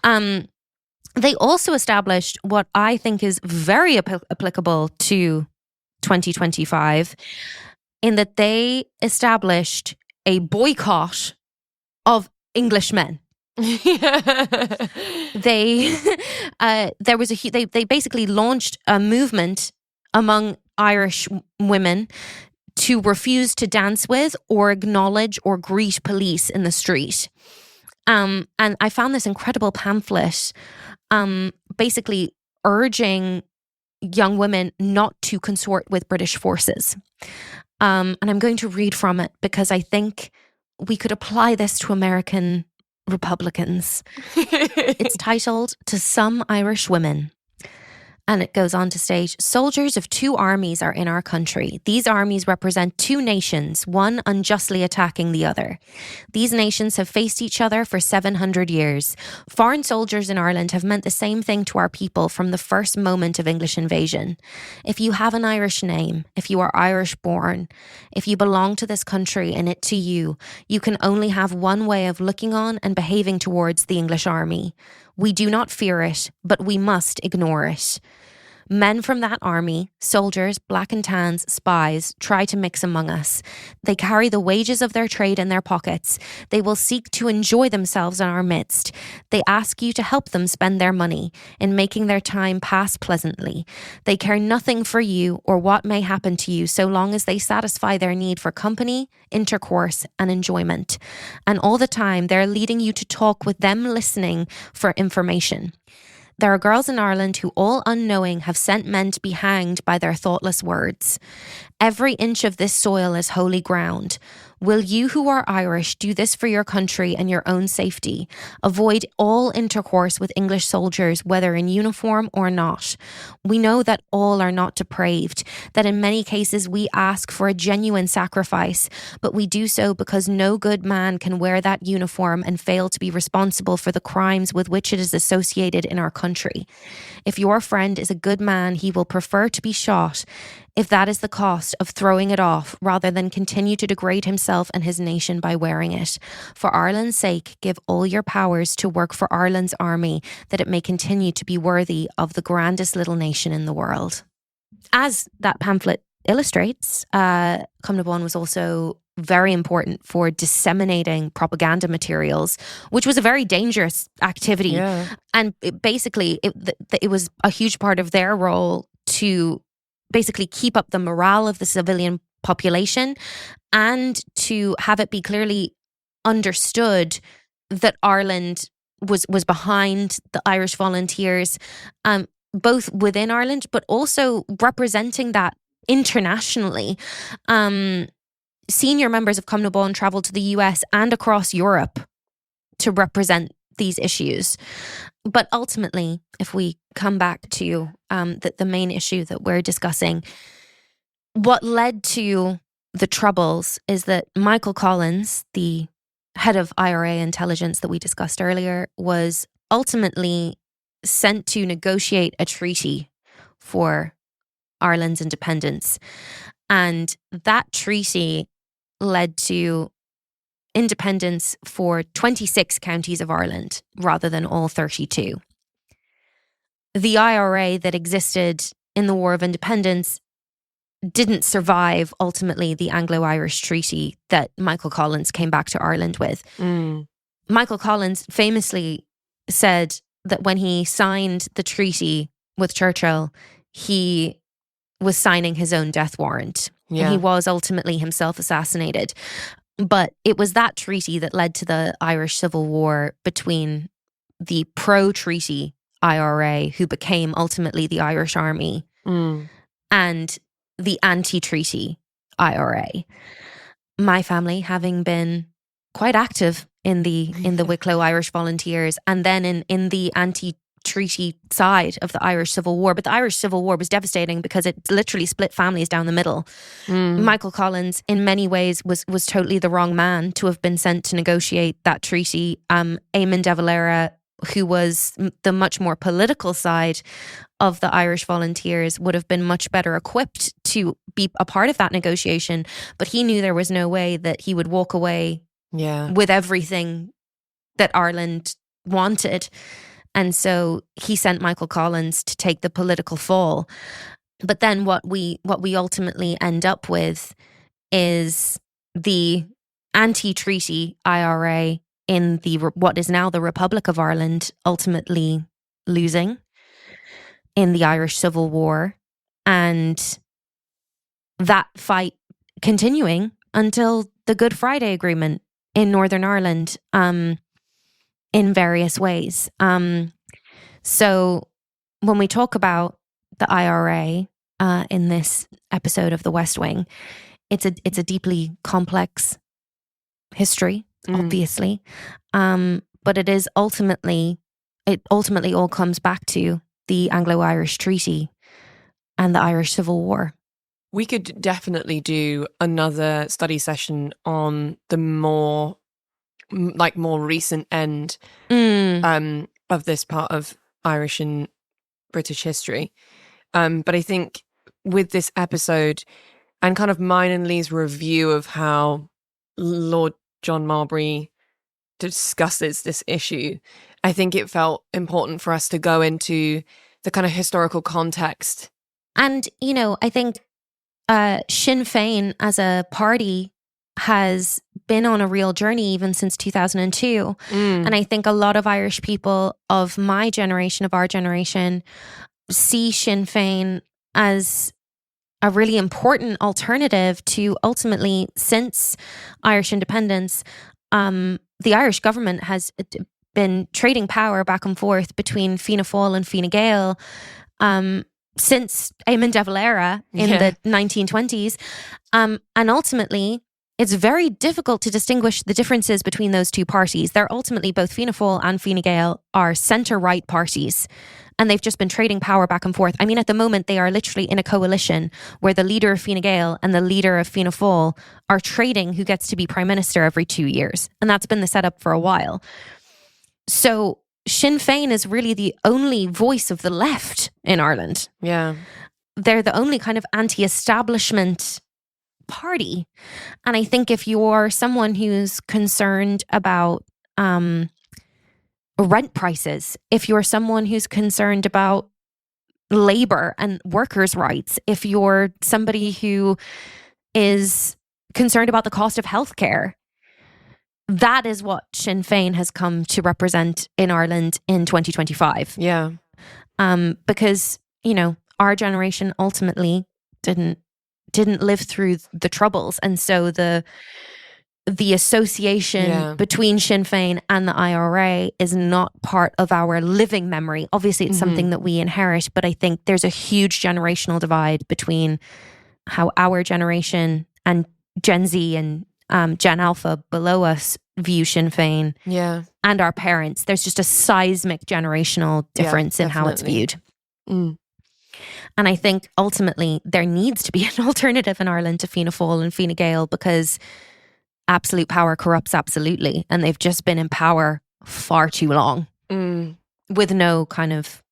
They also established what I think is very applicable to 2025, in that they established a boycott of English men. They basically launched a movement among Irish women to refuse to dance with or acknowledge or greet police in the street. And I found this incredible pamphlet basically urging young women not to consort with British forces. And I'm going to read from it because I think we could apply this to American Republicans. It's titled, "To Some Irish Women." And it goes on to state, "Soldiers of two armies are in our country. These armies represent two nations, one unjustly attacking the other. These nations have faced each other for 700 years. Foreign soldiers in Ireland have meant the same thing to our people from the first moment of English invasion. If you have an Irish name, if you are Irish born, if you belong to this country and it to you, you can only have one way of looking on and behaving towards the English army. We do not fear it, but we must ignore it. Men from that army, soldiers, black and tans, spies, try to mix among us. They carry the wages of their trade in their pockets. They will seek to enjoy themselves in our midst. They ask you to help them spend their money in making their time pass pleasantly. They care nothing for you or what may happen to you so long as they satisfy their need for company, intercourse, and enjoyment. And all the time, they're leading you to talk with them listening for information. There are girls in Ireland who, all unknowing, have sent men to be hanged by their thoughtless words. Every inch of this soil is holy ground. Will you who are Irish do this for your country and your own safety? Avoid all intercourse with English soldiers, whether in uniform or not. We know that all are not depraved, that in many cases we ask for a genuine sacrifice, but we do so because no good man can wear that uniform and fail to be responsible for the crimes with which it is associated in our country. If your friend is a good man, he will prefer to be shot, if that is the cost of throwing it off, rather than continue to degrade himself and his nation by wearing it. For Ireland's sake, give all your powers to work for Ireland's army, that it may continue to be worthy of the grandest little nation in the world." As that pamphlet illustrates, Cumnabon was also very important for disseminating propaganda materials, which was a very dangerous activity. Yeah. And it was a huge part of their role to basically keep up the morale of the civilian population and to have it be clearly understood that Ireland was behind the Irish volunteers, both within Ireland, but also representing that internationally. Senior members of Cumnabon travelled to the US and across Europe to represent these issues. But ultimately, if we come back to the main issue that we're discussing, what led to the Troubles is that Michael Collins, the head of IRA intelligence that we discussed earlier, was ultimately sent to negotiate a treaty for Ireland's independence. And that treaty led to independence for 26 counties of Ireland rather than all 32. The IRA that existed in the War of Independence didn't survive ultimately the Anglo-Irish treaty that Michael Collins came back to Ireland with. Michael Collins famously said that when he signed the treaty with Churchill, he was signing his own death warrant. Yeah. And he was ultimately himself assassinated. But it was that treaty that led to the Irish Civil War between the pro-treaty IRA, who became ultimately the Irish Army, and the anti-treaty IRA. My family, having been quite active in the Wicklow Irish Volunteers, and then in the anti-treaty side of the Irish Civil War. But the Irish Civil War was devastating because it literally split families down the middle. Michael Collins, in many ways, was totally the wrong man to have been sent to negotiate that treaty. Eamon de Valera, who was the much more political side of the Irish Volunteers, would have been much better equipped to be a part of that negotiation. But he knew there was no way that he would walk away with everything that Ireland wanted. And so he sent Michael Collins to take the political fall. But then what we ultimately end up with is the anti-treaty IRA in what is now the Republic of Ireland ultimately losing in the Irish Civil War, and that fight continuing until the Good Friday Agreement in Northern Ireland, in various ways. So when we talk about the IRA in this episode of The West Wing. It's a deeply complex history, obviously, but it ultimately all comes back to the Anglo-Irish Treaty and the Irish Civil War. We could definitely do another study session on the more recent end of this part of Irish and British history. But I think with this episode and kind of mine and Leigh's review of how Lord John Marbury discusses this issue, I think it felt important for us to go into the kind of historical context. And, I think Sinn Féin as a party has been on a real journey even since 2002. And I think a lot of Irish people of my generation, of our generation, see Sinn Féin as a really important alternative to ultimately, since Irish independence, the Irish government has been trading power back and forth between Fianna Fáil and Fine Gael since Eamon de Valera in the 1920s. And ultimately, it's very difficult to distinguish the differences between those two parties. They're ultimately, both Fianna Fáil and Fine Gael are centre-right parties. And they've just been trading power back and forth. I mean, at the moment, they are literally in a coalition where the leader of Fine Gael and the leader of Fianna Fáil are trading who gets to be prime minister every 2 years. And that's been the setup for a while. So Sinn Féin is really the only voice of the left in Ireland. Yeah. They're the only kind of anti-establishment party. And I think if you're someone who's concerned about rent prices, if you're someone who's concerned about labor and workers' rights, if you're somebody who is concerned about the cost of healthcare, that is what Sinn Féin has come to represent in Ireland in 2025. Yeah. Because, our generation ultimately didn't live through the Troubles. And so the association between Sinn Féin and the IRA is not part of our living memory. Obviously, it's something that we inherit, but I think there's a huge generational divide between how our generation and Gen Z and Gen Alpha below us view Sinn Féin and our parents. There's just a seismic generational difference in how it's viewed. And I think ultimately there needs to be an alternative in Ireland to Fianna Fáil and Fine Gael, because absolute power corrupts absolutely. And they've just been in power far too long with no kind of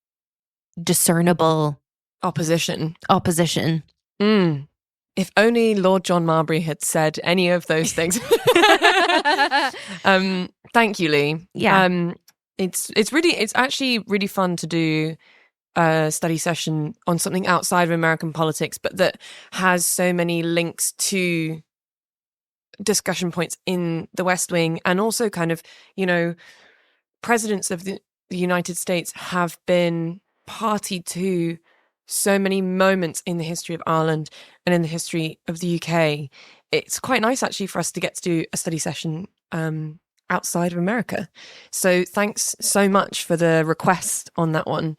discernible opposition. If only Lord John Marbury had said any of those things. Thank you, Leigh. Yeah. It's actually really fun to do a study session on something outside of American politics, but that has so many links to discussion points in the West Wing, and also kind of, presidents of the United States have been party to so many moments in the history of Ireland and in the history of the UK. It's quite nice actually for us to get to do a study session outside of America. So thanks so much for the request on that one.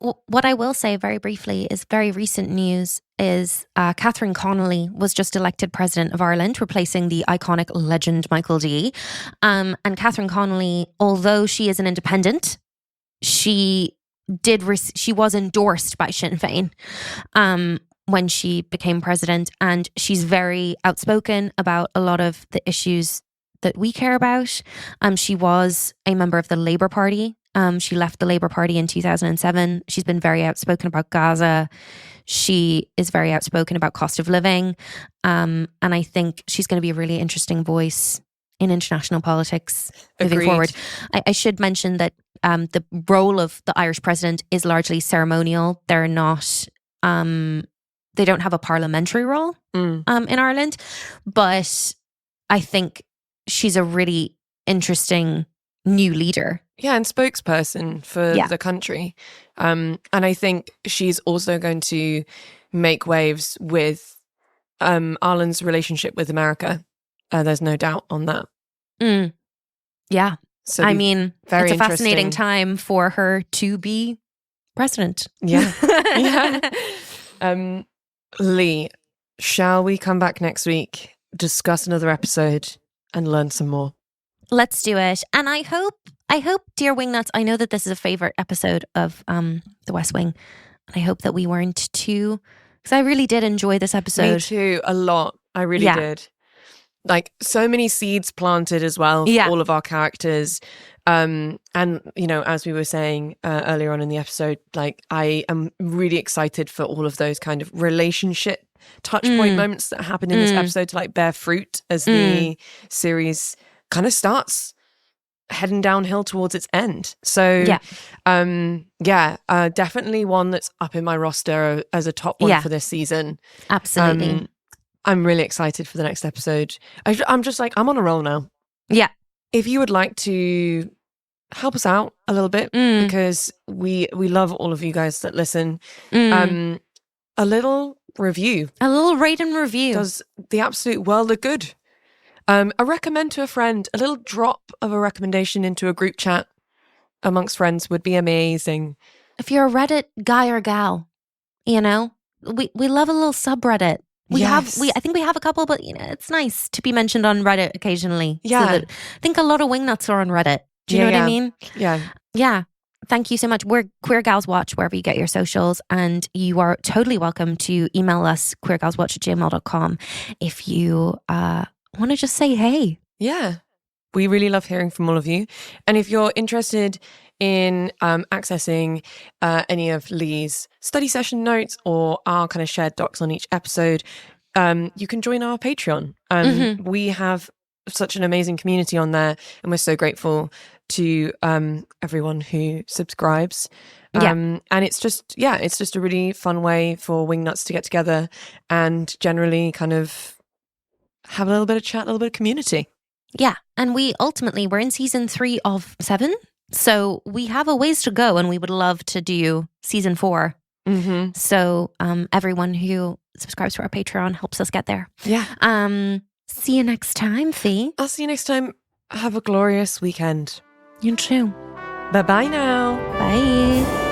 Well, what I will say very briefly is very recent news is Catherine Connolly was just elected President of Ireland, replacing the iconic legend Michael D. And Catherine Connolly, although she is an independent, she was endorsed by Sinn Féin when she became president, and she's very outspoken about a lot of the issues that we care about. She was a member of the Labour Party. She left the Labour Party in 2007. She's been very outspoken about Gaza. She is very outspoken about cost of living. And I think she's going to be a really interesting voice in international politics moving forward. I should mention that the role of the Irish president is largely ceremonial. They're not, they don't have a parliamentary role in Ireland, but I think she's a really interesting new leader. Yeah, and spokesperson for the country. And I think she's also going to make waves with Ireland's relationship with America. There's no doubt on that. Yeah. So I mean, it's a fascinating time for her to be precedent. Yeah. Yeah. Leigh, shall we come back next week, discuss another episode, and learn some more? Let's do it. And I hope, dear Wingnuts, I know that this is a favorite episode of The West Wing. And I hope that we weren't too, because I really did enjoy this episode. Me too, a lot. I really did. Like, so many seeds planted as well for all of our characters. And, you know, as we were saying earlier on in the episode, like, I am really excited for all of those kind of relationship touch point moments that happen in this episode to like bear fruit as the series kind of starts heading downhill towards its end. So definitely one that's up in my roster as a top one for this season. Absolutely. I'm really excited for the next episode. I'm just like, I'm on a roll now. Yeah. If you would like to help us out a little bit, because we love all of you guys that listen, a little review, a little rate and review does the absolute world of good. A recommend to a friend, a little drop of a recommendation into a group chat amongst friends would be amazing. If you're a Reddit guy or gal, you know, we love a little subreddit. I think we have a couple, but you know, it's nice to be mentioned on Reddit occasionally. Yeah. So I think a lot of Wingnuts are on Reddit. Do you know what I mean? Yeah. Yeah. Thank you so much. We're Queer Gals Watch wherever you get your socials, and you are totally welcome to email us queergalswatch@gmail.com if you want to just say hey. Yeah. We really love hearing from all of you. And if you're interested in accessing any of Leigh's study session notes or our kind of shared docs on each episode, you can join our Patreon. We have such an amazing community on there, and we're so grateful to everyone who subscribes. And it's just a really fun way for Wingnuts to get together and generally kind of have a little bit of chat, a little bit of community. Yeah. And we're in season 3 of 7. So we have a ways to go, and we would love to do season 4. So everyone who subscribes to our Patreon helps us get there. Yeah. See you next time, Fi. I'll see you next time. Have a glorious weekend. You too. Bye-bye now. Bye.